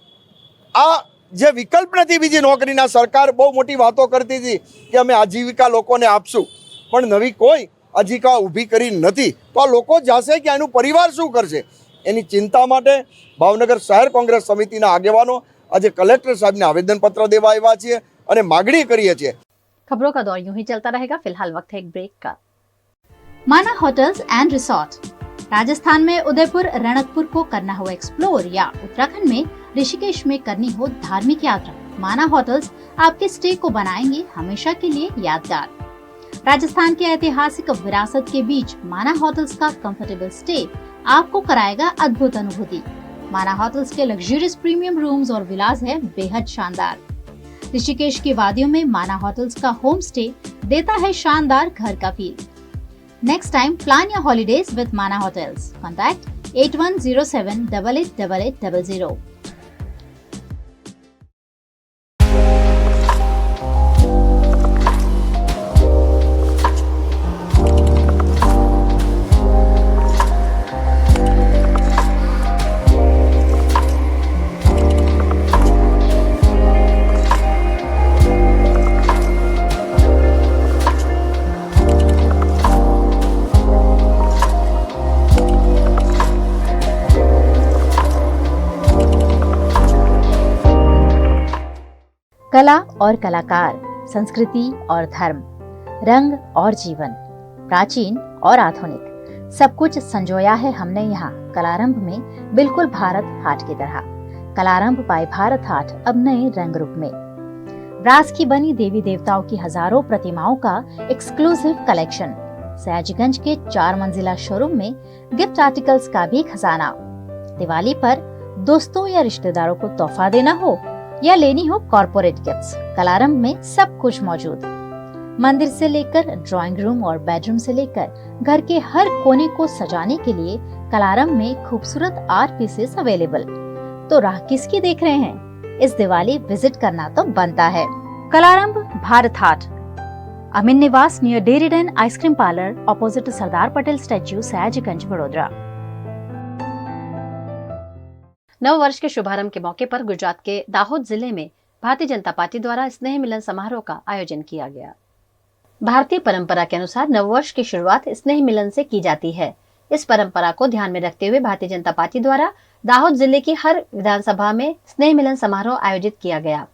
આ જે વિકલ્પ નથી બીજી નોકરીના, સરકાર બહુ મોટી વાતો કરતી હતી કે અમે આજીવિકા લોકોને આપશું, પણ નવી કોઈ આજીવિકા ઊભી કરી નથી। તો આ લોકો જાશે કે એનું પરિવાર શું કરશે? એની ચિંતા માટે ભાવનગર શહેર કોંગ્રેસ સમિતિના આગેવાનો આજે કલેક્ટર સાહેબને આવેદનપત્ર દેવા આવ્યા છીએ અને માગણી કરીએ છીએ। खबरों का दौर यूं ही चलता रहेगा। फिलहाल वक्त है एक ब्रेक का। माना होटल्स एंड रिसोर्ट। राजस्थान में उदयपुर रणकपुर को करना हो एक्सप्लोर या उत्तराखंड में ऋषिकेश में करनी हो धार्मिक यात्रा, माना होटल्स आपके स्टे को बनाएंगे हमेशा के लिए यादगार। राजस्थान के ऐतिहासिक विरासत के बीच माना होटल्स का कंफर्टेबल स्टे आपको कराएगा अद्भुत अनुभूति। माना होटल्स के लग्जरियस प्रीमियम रूम्स और विलास है बेहद शानदार। ऋषिकेश की वादियों में माना होटल्स का होम स्टे देता है शानदार घर का feel. Next time plan your holidays with माना होटल्स। कॉन्टैक्ट 8107888800। कला और कलाकार, संस्कृति और धर्म, रंग और जीवन, प्राचीन और आधुनिक, सब कुछ संजोया है हमने यहाँ कलारंभ में, बिल्कुल भारत हाट की तरह। कलारंभ बाय भारत हाट अब नए रंग रूप में। ब्रास की बनी देवी देवताओं की हजारों प्रतिमाओं का एक्सक्लूसिव कलेक्शन। सयाजीगंज के 4 मंजिला शोरूम में गिफ्ट आर्टिकल्स का भी खजाना। दिवाली पर दोस्तों या रिश्तेदारों को तोहफा देना हो या लेनी हो कॉर्पोरेट गिफ्ट्स, कलारंभ में सब कुछ मौजूद। मंदिर से लेकर ड्राइंग रूम और बेडरूम से लेकर घर के हर कोने को सजाने के लिए कलारंभ में खूबसूरत आर्ट पीसेस अवेलेबल। तो राह किसकी देख रहे हैं? इस दिवाली विजिट करना तो बनता है। कलारंभ Bharat Haat, Amin Niwas near dairy den ice cream parlour, opposite Sardar Patel statue, Sayajiganj, Vadodara. नव वर्ष के शुभारंभ के मौके पर गुजरात के दाहोद जिले में भारतीय जनता पार्टी द्वारा स्नेह मिलन समारोह का आयोजन किया गया। भारतीय परंपरा के अनुसार नववर्ष की शुरुआत स्नेह मिलन से की जाती है। इस परंपरा को ध्यान में रखते हुए भारतीय जनता पार्टी द्वारा दाहोद जिले की हर विधानसभा में स्नेह मिलन समारोह आयोजित किया गया।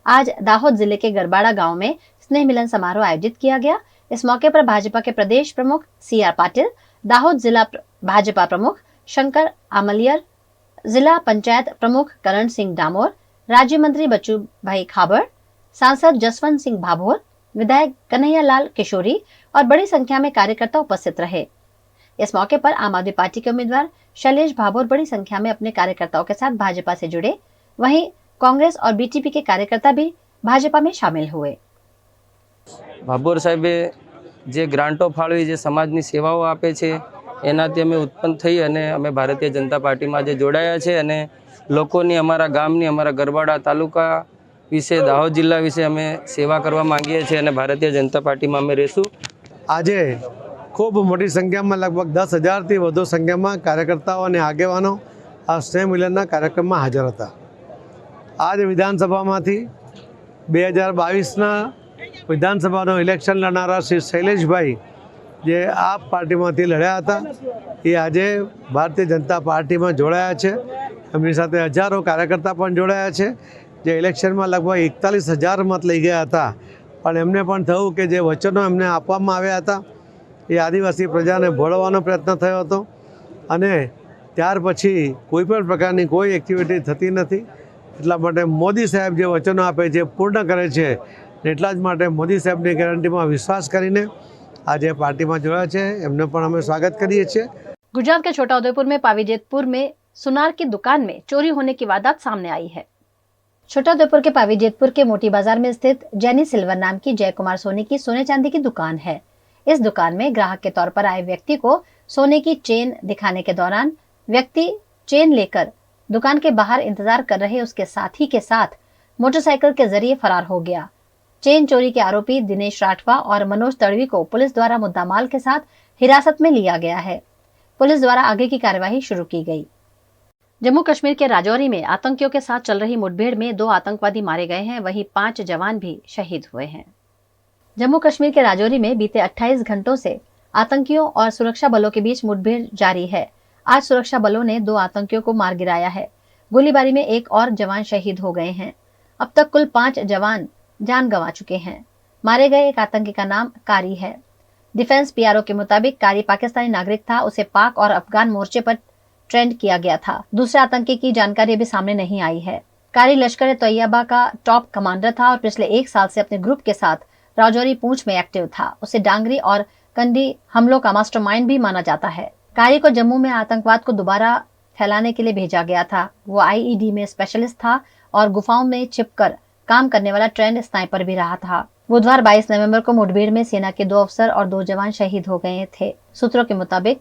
आज दाहोद जिले के गरबाड़ा गांव में स्नेह मिलन समारोह आयोजित किया गया। इस मौके पर भाजपा के प्रदेश प्रमुख CR पाटिल, दाहोद जिला भाजपा प्रमुख शंकर आमलियर, जिला पंचायत प्रमुख करण सिंह डामोर, राज्य मंत्री बच्चू भाई खाबड़, सांसद जसवंत सिंह भाभोर, विधायक कन्हैया लाल किशोरी और बड़ी संख्या में कार्यकर्ता उपस्थित रहे। इस मौके पर आम आदमी पार्टी के उम्मीदवार शैलेश भाभोर बड़ी संख्या में अपने कार्यकर्ताओं के साथ भाजपा से जुड़े। वहीं कांग्रेस और BTP के कार्यकर्ता भी भाजपा में शामिल हुए। ભાભોર સાહેબે જે ગ્રાન્ટો ફાળવી, જે સમાજની સેવાઓ આપે છે, એનાથી અમે ઉત્પન્ન થઈ અને અમે ભારતીય જનતા પાર્ટીમાં જે જોડાયા છે અને લોકોની, અમારા ગામની, અમારા ગરબાડા તાલુકા વિશે, દાહોદ જિલ્લા વિશે અમે સેવા કરવા માંગીએ છીએ અને ભારતીય જનતા પાર્ટીમાં અમે રહીશું। આજે ખૂબ મોટી સંખ્યામાં લગભગ 10,000થી વધુ સંખ્યામાં કાર્યકર્તાઓ અને આગેવાનો આ સ્નેહ મિલનના કાર્યક્રમમાં હાજર હતા। આજ વિધાનસભામાંથી 2022ના વિધાનસભાનું ઇલેક્શન લડનારા શ્રી શૈલેષભાઈ, જે આપ પાર્ટીમાંથી લડ્યા હતા, એ આજે ભારતીય જનતા પાર્ટીમાં જોડાયા છે। એમની સાથે હજારો કાર્યકર્તા પણ જોડાયા છે, જે ઇલેક્શનમાં લગભગ 41,000 મત લઈ ગયા હતા। પણ એમને પણ થયું કે જે વચનો એમને આપવામાં આવ્યા હતા એ આદિવાસી પ્રજાને ભોળવવાનો પ્રયત્ન થયો હતો અને ત્યાર પછી કોઈ પણ પ્રકારની કોઈ એક્ટિવિટી થતી નથી। એટલા માટે મોદી સાહેબ જે વચનો આપે છે પૂર્ણ કરે છે, એટલા જ માટે મોદી સાહેબની ગેરંટીમાં વિશ્વાસ કરીને આજે પાર્ટીમાં જોડાયા છે। એમને પણ અમે સ્વાગત કરીએ છીએ। गुजरात के छोटा उदेपुर में पावीजेतपुर में सुनार की दुकान में चोरी होने की वारदात सामने आई है। छोटा उदेपुर के पावीजेतपुर के मोती बाजार में स्थित जैनी सिल्वर नाम की जय कुमार सोनी की सोने चांदी की दुकान है। इस दुकान में ग्राहक के तौर पर आए व्यक्ति को सोने की चेन दिखाने के दौरान व्यक्ति चेन लेकर दुकान के बाहर इंतजार कर रहे उसके साथी के साथ मोटरसाइकिल के जरिए फरार हो गया। चेन चोरी के आरोपी दिनेश राठवा और मनोज तड़वी को पुलिस द्वारा मुद्दामाल के साथ हिरासत में लिया गया है। पुलिस द्वारा आगे की कार्यवाही शुरू की गई। जम्मू कश्मीर के राजौरी में आतंकियों के साथ चल रही मुठभेड़ में 2 आतंकवादी मारे गए हैं, वहीं 5 जवान भी शहीद हुए हैं। जम्मू कश्मीर के राजौरी में बीते 28 घंटों से आतंकियों और सुरक्षा बलों के बीच मुठभेड़ जारी है। आज सुरक्षा बलों ने 2 आतंकियों को मार गिराया है। गोलीबारी में एक और जवान शहीद हो गए हैं। अब तक कुल 5 जवान जान गंवा चुके हैं। मारे गए एक आतंकी का नाम कारी है। डिफेंस PRO के मुताबिक कारी पाकिस्तानी नागरिक था, उसे पाक और अफगान मोर्चे पर ट्रेंड किया गया था। दूसरे आतंकी की जानकारी अभी सामने नहीं आई है। कारी लश्कर तैयबा का टॉप कमांडर था और पिछले 1 साल से अपने ग्रुप के साथ राजौरी पूंछ में एक्टिव था। उसे डांगरी और कंडी हमलों का मास्टरमाइंड भी माना जाता है। कारी को जम्मू में आतंकवाद को दोबारा फैलाने के लिए भेजा गया था। वो IED में स्पेशलिस्ट था और गुफाओं में छिपकर काम करने वाला ट्रेंड स्नाइपर भी रहा था। बुधवार 22 नवंबर को मुठभेड़ में सेना के 2 अफसर और 2 जवान शहीद हो गए थे। सूत्रों के मुताबिक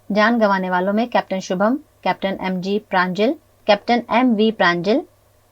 जान गंवाने वालों में कैप्टन शुभम, कैप्टन MG प्रांजल, कैप्टन MV प्रांजल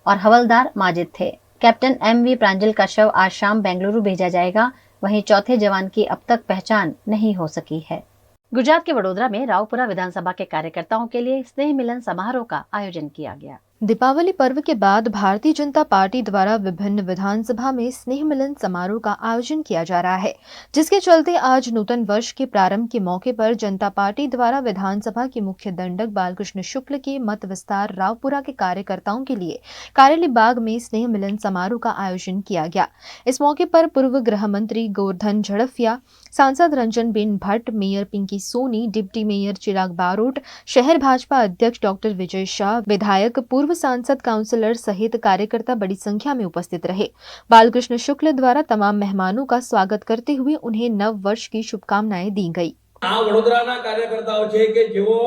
और हवलदार माजिद थे। कैप्टन MV प्रांजल का शव आज शाम बेंगलुरु भेजा जाएगा। वहीं चौथे जवान की अब तक पहचान नहीं हो सकी है। गुजरात के वडोदरा में रावपुरा विधानसभा के कार्यकर्ताओं के लिए स्नेह मिलन समारोह का आयोजन किया गया। दीपावली पर्व के बाद भारतीय जनता पार्टी द्वारा विभिन्न विधानसभा में स्नेह मिलन समारोह का आयोजन किया जा रहा है, जिसके चलते आज नूतन वर्ष के प्रारंभ के मौके पर जनता पार्टी द्वारा विधानसभा के मुख्य दंडक बालकृष्ण शुक्ल के मत विस्तार रावपुरा के कार्यकर्ताओं के लिए कार्यालय बाग में स्नेह मिलन समारोह का आयोजन किया गया। इस मौके पर पूर्व गृह मंत्री गोवर्धन झड़फिया, सांसद Ranjanben Bhatt, mayor Pinky Soni, deputy mayor Chirag Barot, शहर भाजपा अध्यक्ष डॉक्टर विजय शाह, विधायक, पूर्व सांसद, काउंसलर सहित कार्यकर्ता बड़ी संख्या में उपस्थित रहे। बालकृष्ण शुक्ल द्वारा तमाम मेहमानों का स्वागत करते हुए उन्हें नव वर्ष की शुभकामनाएं दी गई। આ વડોદરાના કાર્યકર્તાઓ છે કે જેઓ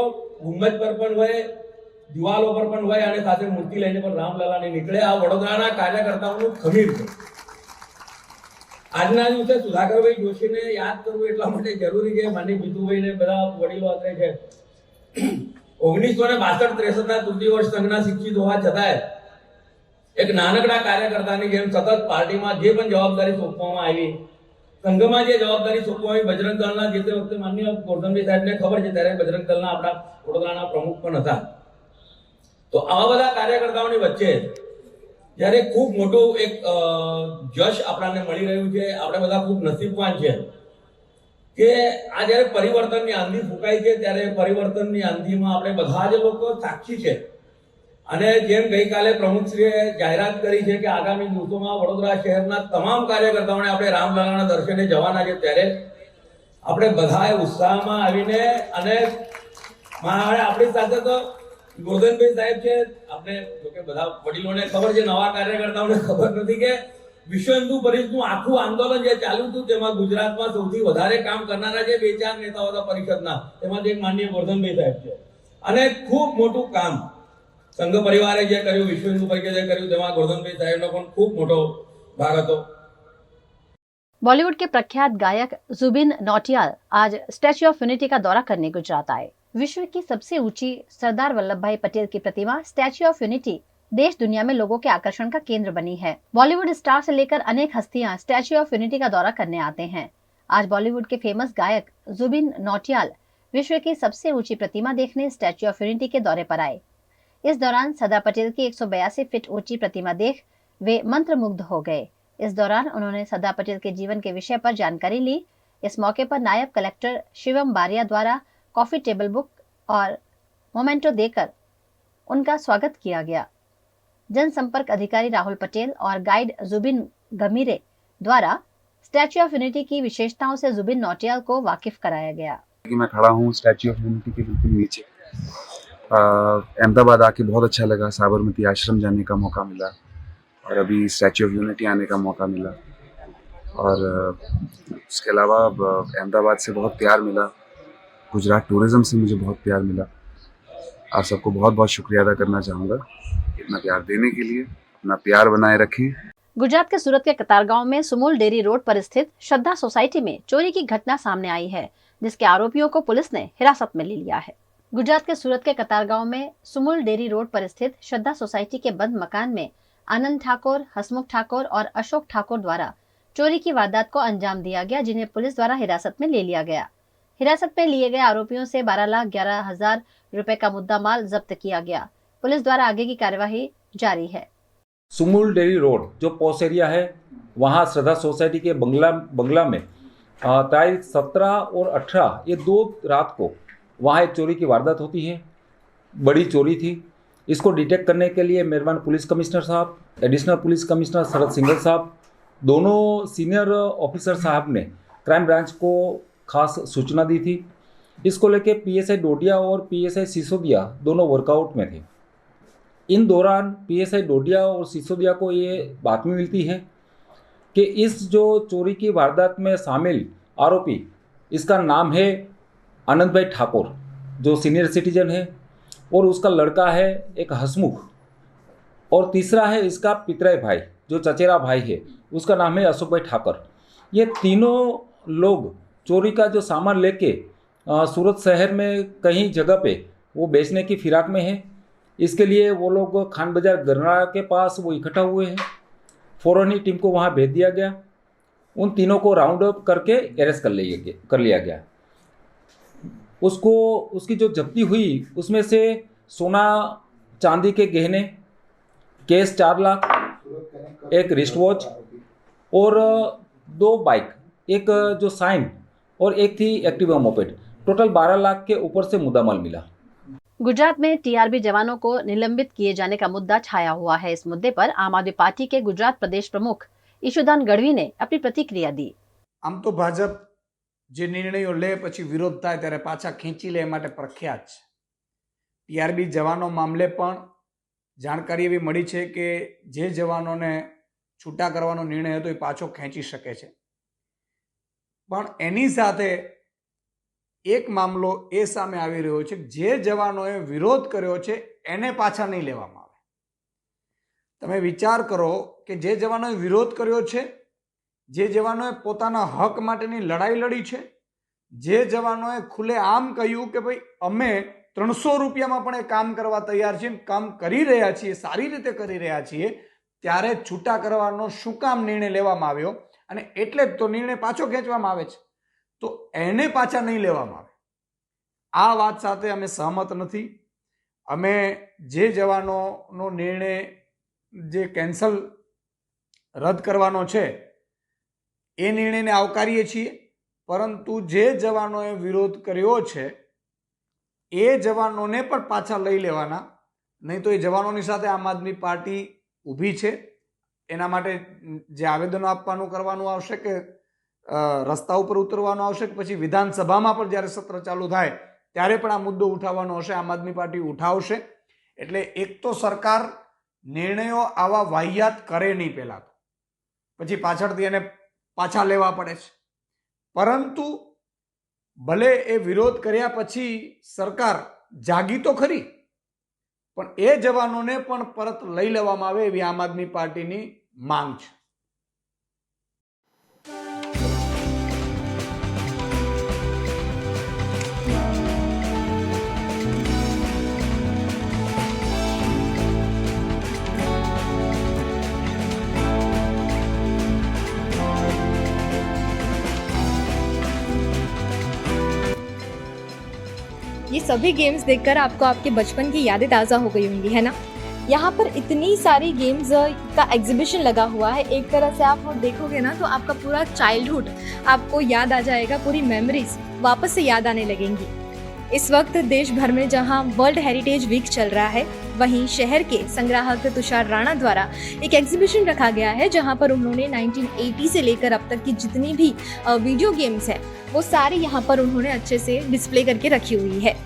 ગુંબજ પર પણ હોય દિવાલો પર પણ હોય અને સાથે મૂર્તિ લઈને પણ રામલલાની નીકળે. આ વડોદરાના કાર્યકર્તાઓનું ખમીર છે. આજના દિવસે સુધાકરભાઈ જોશીને યાદ કરવું એટલા માટે જરૂરી છે. માનની જીતુભાઈને બધા વડીલો અત્રે છે. 1962-63ના તૃતીય વર્ષ સંઘના શિક્ષિત હોવા છતાંય એક નાનકડા કાર્યકર્તાની જેમ સતત પાર્ટીમાં જે પણ જવાબદારી સોંપવામાં આવી, સંઘમાં જે જવાબદારી સોંપવામાં આવી, બજરંગ દળના જે તે વખતે માનનીય ગોરધનભાઈ સાહેબને ખબર છે ત્યારે બજરંગ દળના આપણા વડોદરાના પ્રમુખ પણ હતા. તો આવા બધા કાર્યકર્તાઓની વચ્ચે જ્યારે ખૂબ મોટું એક જશ આપણને મળી રહ્યું છે, આપણે બધા ખૂબ નસીબવાન છે કે આ જ્યારે પરિવર્તનની આંધી ફૂંકાઈ છે ત્યારે પરિવર્તનની આંધીમાં આપણે બધા જ લોકો સાક્ષી છે. અને જેમ ગઈકાલે પ્રમુખશ્રીએ જાહેરાત કરી છે કે આગામી દિવસોમાં વડોદરા શહેરના તમામ કાર્યકર્તાઓને આપણે રામલલાના દર્શને જવાના છે, ત્યારે આપણે બધાએ ઉત્સાહમાં આવીને અને આપણી સાથે તો ગોરધનભાઈ સાહેબ છે. આપણે જોકે બધા વડીલોને ખબર છે, નવા કાર્યકર્તાઓને ખબર નથી કે વિશ્વ હિન્દુ પરિષદનું આખું આંદોલન જે ચાલ્યું હતું તેમાં ગુજરાતમાં સૌથી વધારે કામ કરનારા જે 2-4 નેતાઓ હતા પરિષદના, તેમાંથી એક માનનીય ગોરધનભાઈ સાહેબ છે. અને ખૂબ મોટું કામ સંઘ પરિવારે જે કર્યું, વિશ્વ હિન્દુ પરિષદે કર્યું, તેમાં ગોરધનભાઈ સાહેબનો પણ ખૂબ મોટો ભાગ હતો. बॉलीवुड के प्रख्यात गायक जुबिन नौटियाल आज स्टैच्यू ऑफ यूनिटी का दौरा करने गुजरात आए। विश्व की सबसे ऊंची सरदार वल्लभ भाई पटेल की प्रतिमा स्टैच्यू ऑफ यूनिटी देश दुनिया में लोगों के आकर्षण का केंद्र बनी है। बॉलीवुड स्टार से लेकर अनेक हस्तियां स्टैच्यू ऑफ यूनिटी का दौरा करने आते हैं। आज बॉलीवुड के फेमस गायक जुबिन नौटियाल विश्व की सबसे ऊंची प्रतिमा देखने स्टैच्यू ऑफ यूनिटी के दौरे पर आए। इस दौरान सरदार पटेल की 182 फीट ऊंची प्रतिमा देख वे मंत्रमुग्ध हो गए। इस दौरान उन्होंने सरदार पटेल के जीवन के विषय पर जानकारी ली। इस मौके पर नायब कलेक्टर शिवम बारिया द्वारा कॉफी टेबल बुक और मोमेंटो देकर उनका स्वागत किया गया। जनसंपर्क अधिकारी राहुल पटेल और गाइड जुबिन गमीरे द्वारा स्टैच्यू ऑफ यूनिटी की विशेषताओं से जुबिन नौटियाल को वाकिफ कराया गया। मैं खड़ा हूँ स्टैच्यू ऑफ यूनिटी के बिल्कुल नीचे। अहमदाबाद आके बहुत अच्छा लगा, साबरमती आश्रम जाने का मौका मिला और अभी स्टैच्यू ऑफ यूनिटी आने का मौका मिला। और उसके अलावा अहमदाबाद से बहुत प्यार मिला, गुजरात टूरिज़्म से मुझे बहुत प्यार मिला। आप सबको बहुत बहुत शुक्रिया अदा करना चाहूँगा इतना प्यार देने के लिए। अपना प्यार बनाए रखें। गुजरात के सूरत के कतारगांव में सुमूल डेयरी रोड पर स्थित श्रद्धा सोसाइटी में चोरी की घटना सामने आई है, जिसके आरोपियों को पुलिस ने हिरासत में ले लिया है। गुजरात के सूरत के कतारगांव में सुमूल डेयरी रोड पर स्थित श्रद्धा सोसाइटी के बंद मकान में आनंद ठाकुर, हसमुख ठाकुर और अशोक ठाकुर द्वारा चोरी की वारदात को अंजाम दिया गया, जिन्हें पुलिस द्वारा हिरासत में ले लिया गया। हिरासत में लिए गए आरोपियों से 12,11,000 रुपए का मुद्दा माल जब्त किया गया। पुलिस द्वारा आगे की कार्यवाही जारी है। सुमूल डेयरी रोड जो पॉश एरिया है, वहाँ श्रद्धा सोसाइटी के बंगला में तारीख 17 और 18 ये 2 रात को वहाँ एक चोरी की वारदात होती है। बड़ी चोरी थी। इसको डिटेक्ट करने के लिए मेहरबान पुलिस कमिश्नर साहब, एडिशनल पुलिस कमिश्नर शरद सिंघल साहब, दोनों सीनियर ऑफिसर साहब ने क्राइम ब्रांच को खास सूचना दी थी। इसको लेके पीएसआई डोडिया और पीएसआई सिसोदिया दोनों वर्कआउट में थे। इन दौरान पीएसआई डोडिया और सिसोदिया को ये बातमी मिलती है कि इस जो चोरी की वारदात में शामिल आरोपी, इसका नाम है आनंद भाई ठाकुर जो सीनियर सिटीजन है, और उसका लड़का है एक हसमुख, और तीसरा है इसका पितराई भाई जो चचेरा भाई है, उसका नाम है अशोक भाई ठाकुर। ये तीनों लोग चोरी का जो सामान लेके सूरत शहर में कहीं जगह पे वो बेचने की फिराक में है। इसके लिए वो लोग खान बाजार गरनाड़ा के पास वो इकट्ठा हुए हैं। फौरन ही टीम को वहाँ भेज दिया गया। उन तीनों को राउंड अप करके अरेस्ट कर लिया गया। उसकी जो जब्ती हुई उसमें से सोना चांदी के गहने, कैश 4 लाख, एक रिस्ट वॉच और 2 बाइक, एक जो साइन और एक थी एक्टिवा मोपेड, टोटल 12 लाख के ऊपर से मुद्दामाल मिला। गुजरात में टीआरबी जवानों को निलंबित किए जाने का मुद्दा छाया हुआ है। इस मुद्दे पर आम आदमी पार्टी के गुजरात प्रदेश प्रमुख ईशुदान गढ़वी ने अपनी प्रतिक्रिया दी। આમ તો ભાજપ જે નિર્ણયો લે પછી વિરોધ થાય ત્યારે પાછા ખેંચી લે એ માટે પ્રખ્યાત છે। ટીઆરબી જવાનો મામલે પણ જાણકારી એવી મળી છે કે જે જવાનોને છૂટા કરવાનો નિર્ણય હતો એ પાછો ખેંચી શકે છે। પણ એની સાથે એક મામલો એ સામે આવી રહ્યો છે કે જે જવાનોએ વિરોધ કર્યો છે એને પાછા નહીં લેવામાં આવે. તમે વિચાર કરો કે જે જવાનોએ વિરોધ કર્યો છે, જે જવાનોએ પોતાના હક માટેની લડાઈ લડી છે, જે જવાનોએ ખુલ્લેઆમ કહ્યું કે ભાઈ અમે 300 રૂપિયામાં પણ એ કામ કરવા તૈયાર છીએ, કામ કરી રહ્યા છીએ, સારી રીતે કરી રહ્યા છીએ, ત્યારે છૂટા કરવાનો શું કામ નિર્ણય લેવામાં આવ્યો? અને એટલે જ તો નિર્ણય પાછો ખેંચવામાં આવે છે. તો એને પાછા નહીં લેવામાં આવે. આ વાત સાથે અમે સહમત નથી. અમે જે જવાનોનો નિર્ણય જે કેન્સલ રદ કરવાનો છે એ નિર્ણયને આવકારીએ છીએ, પરંતુ જે જવાનોએ વિરોધ કર્યો છે એ જવાનોને પણ પાછા લઈ લેવાના, નહીં તો એ જવાનોની સાથે આમ આદમી પાર્ટી ઊભી છે. એના માટે જે આવેદનો આપવાનું કરવાનું આવશે કે રસ્તા ઉપર ઉતરવાનું આવશે કે પછી વિધાનસભામાં પણ જ્યારે સત્ર ચાલુ થાય ત્યારે પણ આ મુદ્દો ઉઠાવવાનો હશે, આમ આદમી પાર્ટી ઉઠાવશે. એટલે એક તો સરકાર નિર્ણયો આવા વાહિયાત કરે નહીં પહેલાં, તો પછી પાછળથી એને પાછા લેવા પડે છે. પરંતુ ભલે એ વિરોધ કર્યા પછી સરકાર જાગી તો ખરી, પણ એ જવાનોને પણ પરત લઈ લેવામાં આવે એવી આમ આદમી પાર્ટીની માંગ છે. ये सभी गेम्स देखकर आपको आपके बचपन की यादें ताज़ा हो गई होंगी, है ना? यहाँ पर इतनी सारी गेम्स का एग्जीबिशन लगा हुआ है. एक तरह से आप वो देखोगे ना तो आपका पूरा चाइल्डहुड आपको याद आ जाएगा, पूरी मेमोरीज वापस से याद आने लगेंगी. इस वक्त देश भर में जहाँ वर्ल्ड हेरिटेज वीक चल रहा है, वहीं शहर के संग्राहक तुषार राणा द्वारा एक एग्जीबिशन रखा गया है जहाँ पर उन्होंने 1980 से लेकर अब तक की जितनी भी वीडियो गेम्स हैं वो सारी यहाँ पर उन्होंने अच्छे से डिस्प्ले करके रखी हुई है.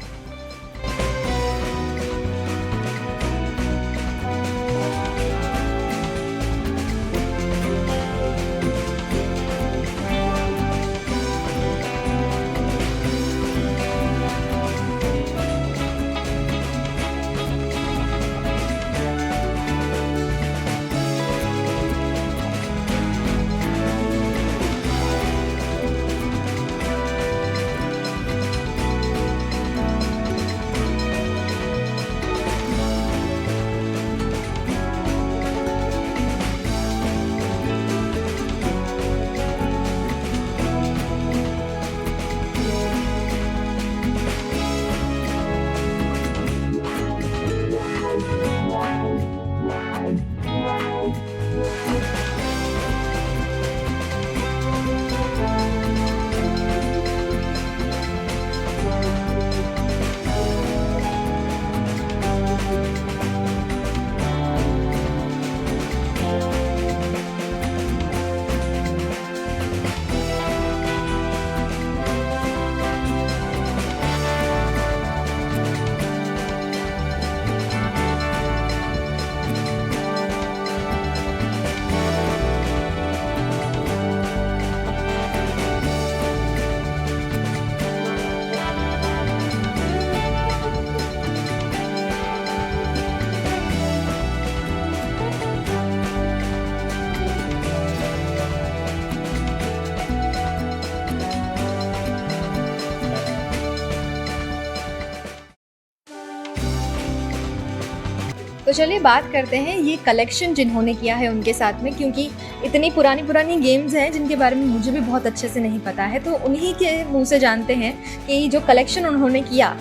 तो चलिए बात करते हैं ये कलेक्शन जिन्होंने किया है उनके साथ में, क्योंकि इतनी पुरानी गेम्स हैं जिनके बारे में मुझे भी बहुत अच्छे से नहीं पता है, तो उन्हीं के मुंह से जानते हैं कि जो कलेक्शन उन्होंने किया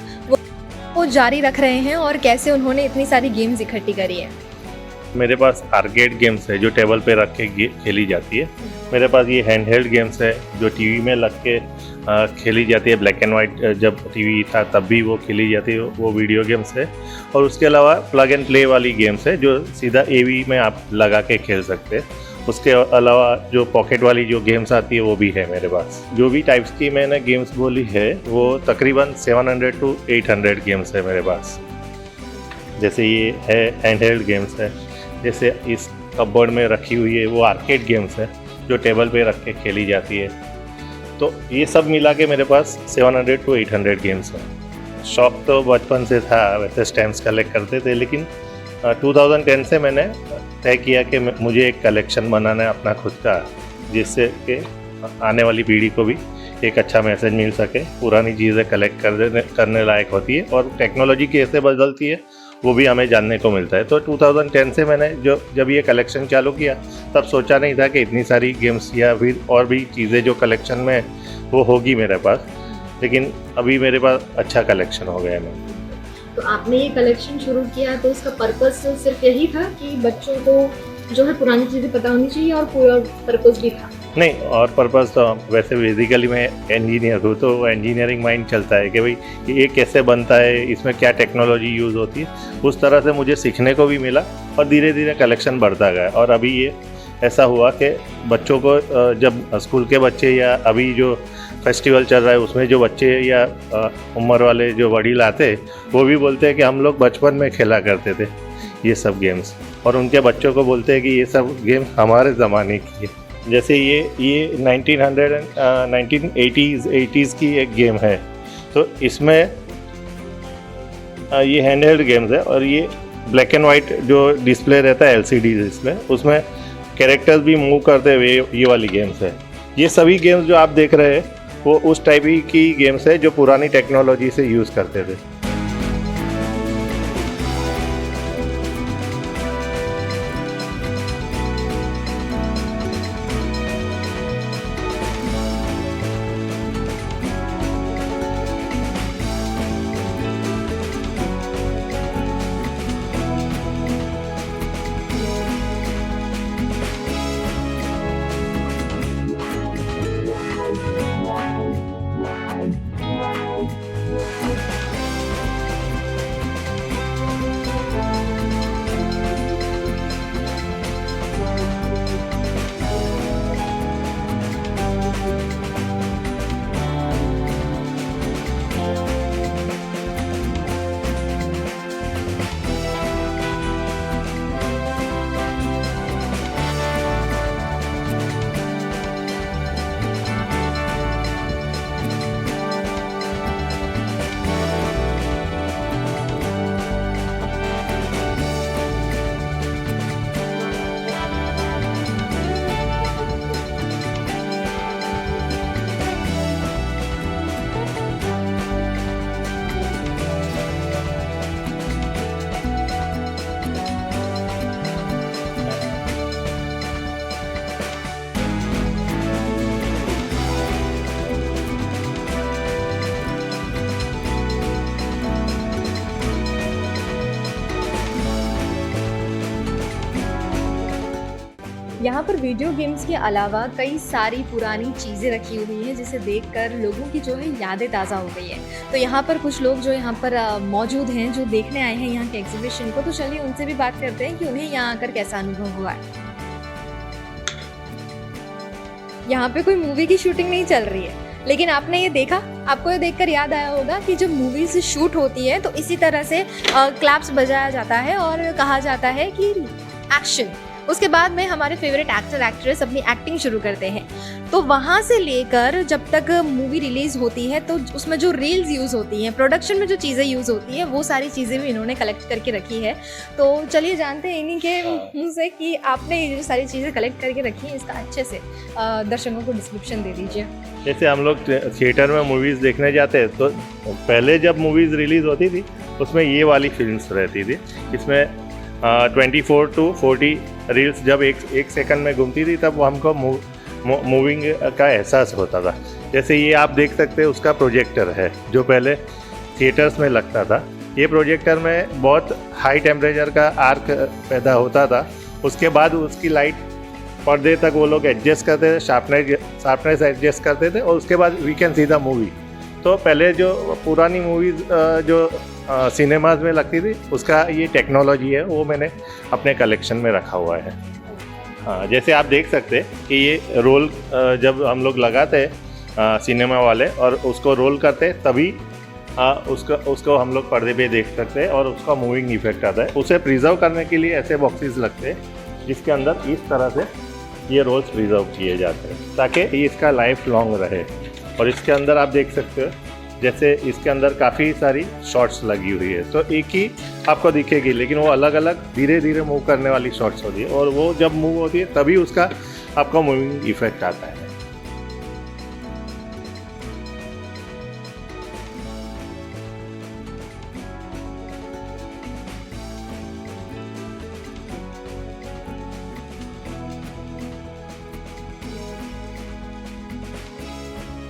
वो जारी रख रहे हैं और कैसे उन्होंने इतनी सारी गेम्स इकट्ठी करी है. मेरे पास आर्केड गेम्स है जो टेबल पे रख के खेली जाती है. मेरे पास ये हैंडहेल्ड गेम्स है जो टीवी में लग के खेली जाती है. ब्लैक एंड वाइट जब टीवी था तब भी वो खेली जाती है, वो वीडियो गेम्स है. और उसके अलावा प्लग एंड प्ले वाली गेम्स है जो सीधा एवी में आप लगा के खेल सकते हैं. उसके अलावा जो पॉकेट वाली जो गेम्स आती है वो भी है मेरे पास. जो भी टाइप्स की मैंने गेम्स बोली है वो तकरीबन 700 to 800 गेम्स है मेरे पास. जैसे ये है हैंडहेल्ड गेम्स है, जैसे इस कपबोर्ड में रखी हुई है वो आर्केड गेम्स है जो टेबल पे रख के खेली जाती है. तो ये सब मिला के मेरे पास 700 to 800 गेम्स हैं। शौक तो बचपन से था, वैसे स्टैम्प्स कलेक्ट करते थे, लेकिन 2010 से मैंने तय किया कि मुझे एक कलेक्शन बनाना है अपना खुद का, जिससे कि आने वाली पीढ़ी को भी एक अच्छा मैसेज मिल सके। पुरानी चीज़ें कलेक्ट करने लायक होती है और टेक्नोलॉजी कैसे बदलती है वो भी हमें जानने को मिलता है। तो 2010 से मैंने जब ये कलेक्शन चालू किया तब सोचा नहीं था कि इतनी सारी गेम्स या फिर और भी चीज़ें जो कलेक्शन में वो होगी मेरे पास, लेकिन अभी मेरे पास अच्छा कलेक्शन हो गया है। तो आपने ये कलेक्शन शुरू किया तो इसका पर्पस सिर्फ यही था कि बच्चों को जो है पुरानी चीज़ें पता होनी चाहिए, और कोई और पर्पस भी था? नहीं, और पर्पस तो वैसे बेसिकली मैं इंजीनियर हूँ, तो इंजीनियरिंग माइंड चलता है कि भाई ये कैसे बनता है, इसमें क्या टेक्नोलॉजी यूज़ होती है, उस तरह से मुझे सीखने को भी मिला और धीरे धीरे कलेक्शन बढ़ता गया। और अभी ये ऐसा हुआ कि बच्चों को जब स्कूल के बच्चे या अभी जो फेस्टिवल चल रहा है उसमें जो बच्चे या उम्र वाले जो वडील आते वो भी बोलते हैं कि हम लोग बचपन में खेला करते थे ये सब गेम्स, और उनके बच्चों को बोलते हैं कि ये सब गेम्स हमारे ज़माने की है। जैसे ये 1980s की एक गेम है, तो इसमें ये हैंडहेल्ड गेम्स है और ये ब्लैक एंड वाइट जो डिस्प्ले रहता है LCD इसमें, उसमें कैरेक्टर्स भी मूव करते हुए ये वाली गेम्स है। ये सभी गेम्स जो आप देख रहे हैं वो उस टाइप की गेम्स है जो पुरानी टेक्नोलॉजी से यूज़ करते थे। यहाँ पर वीडियो गेम्स के अलावा कई सारी पुरानी चीज़ें रखी हुई हैं जिसे देखकर लोगों की जो है यादें ताज़ा हो गई है। तो यहाँ पर कुछ लोग जो यहाँ पर मौजूद हैं जो देखने आए हैं यहाँ के एग्जीबिशन को, तो चलिए उनसे भी बात करते हैं कि उन्हें यहाँ आकर कैसा अनुभव हुआ है। यहाँ पे कोई मूवी की शूटिंग नहीं चल रही है, लेकिन आपने ये देखा, आपको ये देखकर याद आया होगा कि जब मूवीज शूट होती है तो इसी तरह से क्लैप्स बजाया जाता है और कहा जाता है कि एक्शन। उसके बाद में हमारे फेवरेट एक्टर एक्ट्रेस अपनी एक्टिंग शुरू करते हैं। तो वहाँ से लेकर जब तक मूवी रिलीज़ होती है तो उसमें जो रील्स यूज़ होती हैं, प्रोडक्शन में जो चीज़ें यूज़ होती हैं, वो सारी चीज़ें भी इन्होंने कलेक्ट करके रखी है। तो चलिए जानते हैं इन्हीं के मुँह से कि आपने ये जो सारी चीज़ें कलेक्ट करके रखी हैं इसका अच्छे से दर्शकों को डिस्क्रिप्शन दे दीजिए। जैसे हम लोग थिएटर में मूवीज़ देखने जाते हैं तो पहले जब मूवीज़ रिलीज़ होती थी उसमें ये वाली फिल्म्स रहती थी। इसमें 24 to 40 रील्स जब एक सेकंड में घूमती थी तब हमको मूविंग का एहसास होता था। जैसे ये आप देख सकते हैं उसका प्रोजेक्टर है जो पहले थिएटर्स में लगता था। ये प्रोजेक्टर में बहुत हाई टेम्परेचर का आर्क पैदा होता था, उसके बाद उसकी लाइट पर्दे तक वो लोग एडजस्ट करते थे, शार्पनेस एडजस्ट करते थे और उसके बाद we can see the movie. तो पहले जो पुरानी मूवीज़ जो सिनेमाज में लगती थी उसका ये टेक्नोलॉजी है, वो मैंने अपने कलेक्शन में रखा हुआ है। हाँ, जैसे आप देख सकते हैं कि ये रोल जब हम लोग लगाते हैं सिनेमा वाले और उसको रोल करते तभी उसको हम लोग पर्दे पे देख सकते हैं और उसका मूविंग इफेक्ट आता है। उसे प्रिजर्व करने के लिए ऐसे बॉक्सेस लगते हैं जिसके अंदर इस तरह से ये रोल्स प्रिजर्व किए जाते हैं ताकि इसका लाइफ लॉन्ग रहे। और इसके अंदर आप देख सकते हो जैसे इसके अंदर काफ़ी सारी शॉट्स लगी हुई है, तो एक ही आपको दिखेगी लेकिन वो अलग अलग धीरे धीरे मूव करने वाली शॉट्स होती है, और वो जब मूव होती है तभी उसका आपका मूविंग इफेक्ट आता है।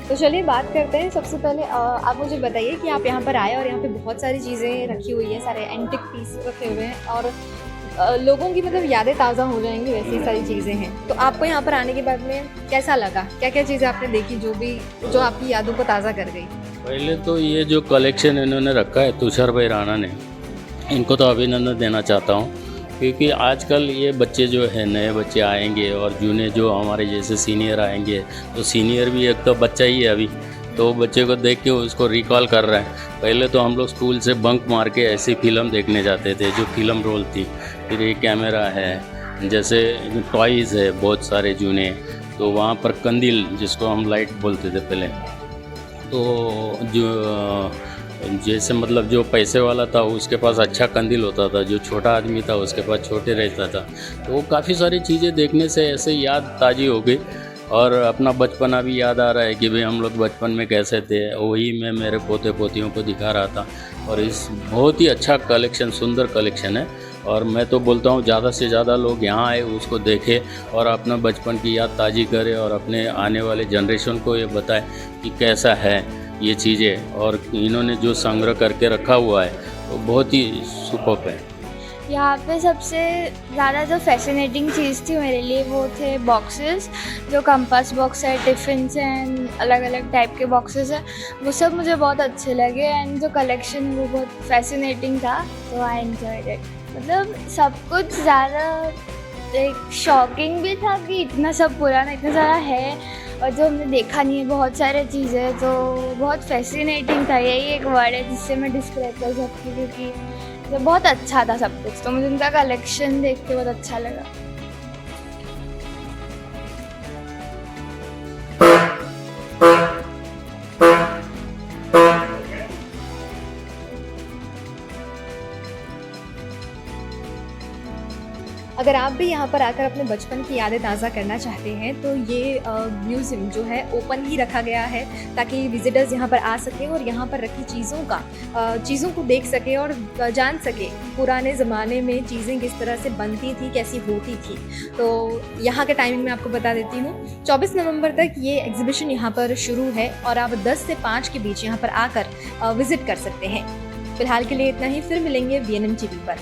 तो चलिए बात करते हैं। सबसे पहले आप मुझे बताइए कि आप यहाँ पर आए और यहाँ पे बहुत सारी चीज़ें रखी हुई है, सारे एंटिक पीस रखे हुए हैं और लोगों की मतलब यादें ताज़ा हो जाएंगी, वैसी सारी चीज़ें हैं। तो आपको यहाँ पर आने के बाद में कैसा लगा, क्या क्या चीज़ें आपने देखी जो आपकी यादों को ताज़ा कर गई? पहले तो ये जो कलेक्शन इन्होंने रखा है तुषार भाई राणा ने, इनको तो अभिनंदन देना चाहता हूँ, क्योंकि आजकल ये बच्चे जो है नए बच्चे आएंगे और जूने जो हमारे जैसे सीनियर आएंगे, तो सीनियर भी एक तो बच्चा ही है अभी, तो बच्चे को देख के उसको रिकॉल कर रहा है। पहले तो हम लोग स्कूल से बंक मार के ऐसी फिल्म देखने जाते थे जो फिल्म रोल थी, फिर ये कैमरा है, जैसे टॉयज़ है बहुत सारे जूने, तो वहाँ पर कंदील जिसको हम लाइट बोलते थे पहले, तो जो जैसे मतलब जो पैसे वाला था उसके पास अच्छा कंदील होता था, जो छोटा आदमी था उसके पास छोटे रहता था, तो काफ़ी सारी चीज़ें देखने से ऐसे याद ताज़ी हो गई और अपना बचपना भी याद आ रहा है कि भाई हम लोग बचपन में कैसे थे, वही मैं मेरे पोते पोतियों को दिखा रहा था। और इस बहुत ही अच्छा कलेक्शन, सुंदर कलेक्शन है, और मैं तो बोलता हूँ ज़्यादा से ज़्यादा लोग यहाँ आए, उसको देखें और अपना बचपन की याद ताज़ी करें और अपने आने वाले जनरेशन को ये बताएं कि कैसा है ये चीज़ें, और इन्होंने जो संग्रह करके रखा हुआ है वो बहुत ही सुपर्ब है। यहाँ पे सबसे ज़्यादा जो फैसिनेटिंग चीज़ थी मेरे लिए वो थे बॉक्सेस, जो कंपास बॉक्स है, टिफ़िन एंड अलग अलग टाइप के बॉक्सेस है, वो सब मुझे बहुत अच्छे लगे। एंड जो कलेक्शन है वो बहुत फैसिनेटिंग था, तो आई एंजॉयड इट। मतलब सब कुछ ज़्यादा एक शॉकिंग भी था कि इतना सब पुराना इतना सारा है और जो हमने देखा नहीं है बहुत सारे चीज़ें, तो बहुत फैसिनेटिंग था। यही एक वर्ड है जिससे मैं डिस्क्राइब कर सकती हूँ, क्योंकि तो बहुत अच्छा था सब कुछ, तो मुझे उनका कलेक्शन देख के बहुत अच्छा लगा। अगर आप भी यहाँ पर आकर अपने बचपन की यादें ताज़ा करना चाहते हैं तो ये म्यूज़ियम जो है ओपन ही रखा गया है, ताकि विजिटर्स यहाँ पर आ सकें और यहाँ पर रखी चीज़ों को देख सकें और जान सकें पुराने ज़माने में चीज़ें किस तरह से बनती थी, कैसी होती थी। तो यहाँ के टाइमिंग मैं आपको बता देती हूँ, 24 नवंबर तक ये एग्जीबिशन यहाँ पर शुरू है और आप 10 से 5 के बीच यहाँ पर आकर विज़िट कर सकते हैं। फिलहाल के लिए इतना ही, फिर मिलेंगे BNN TV पर।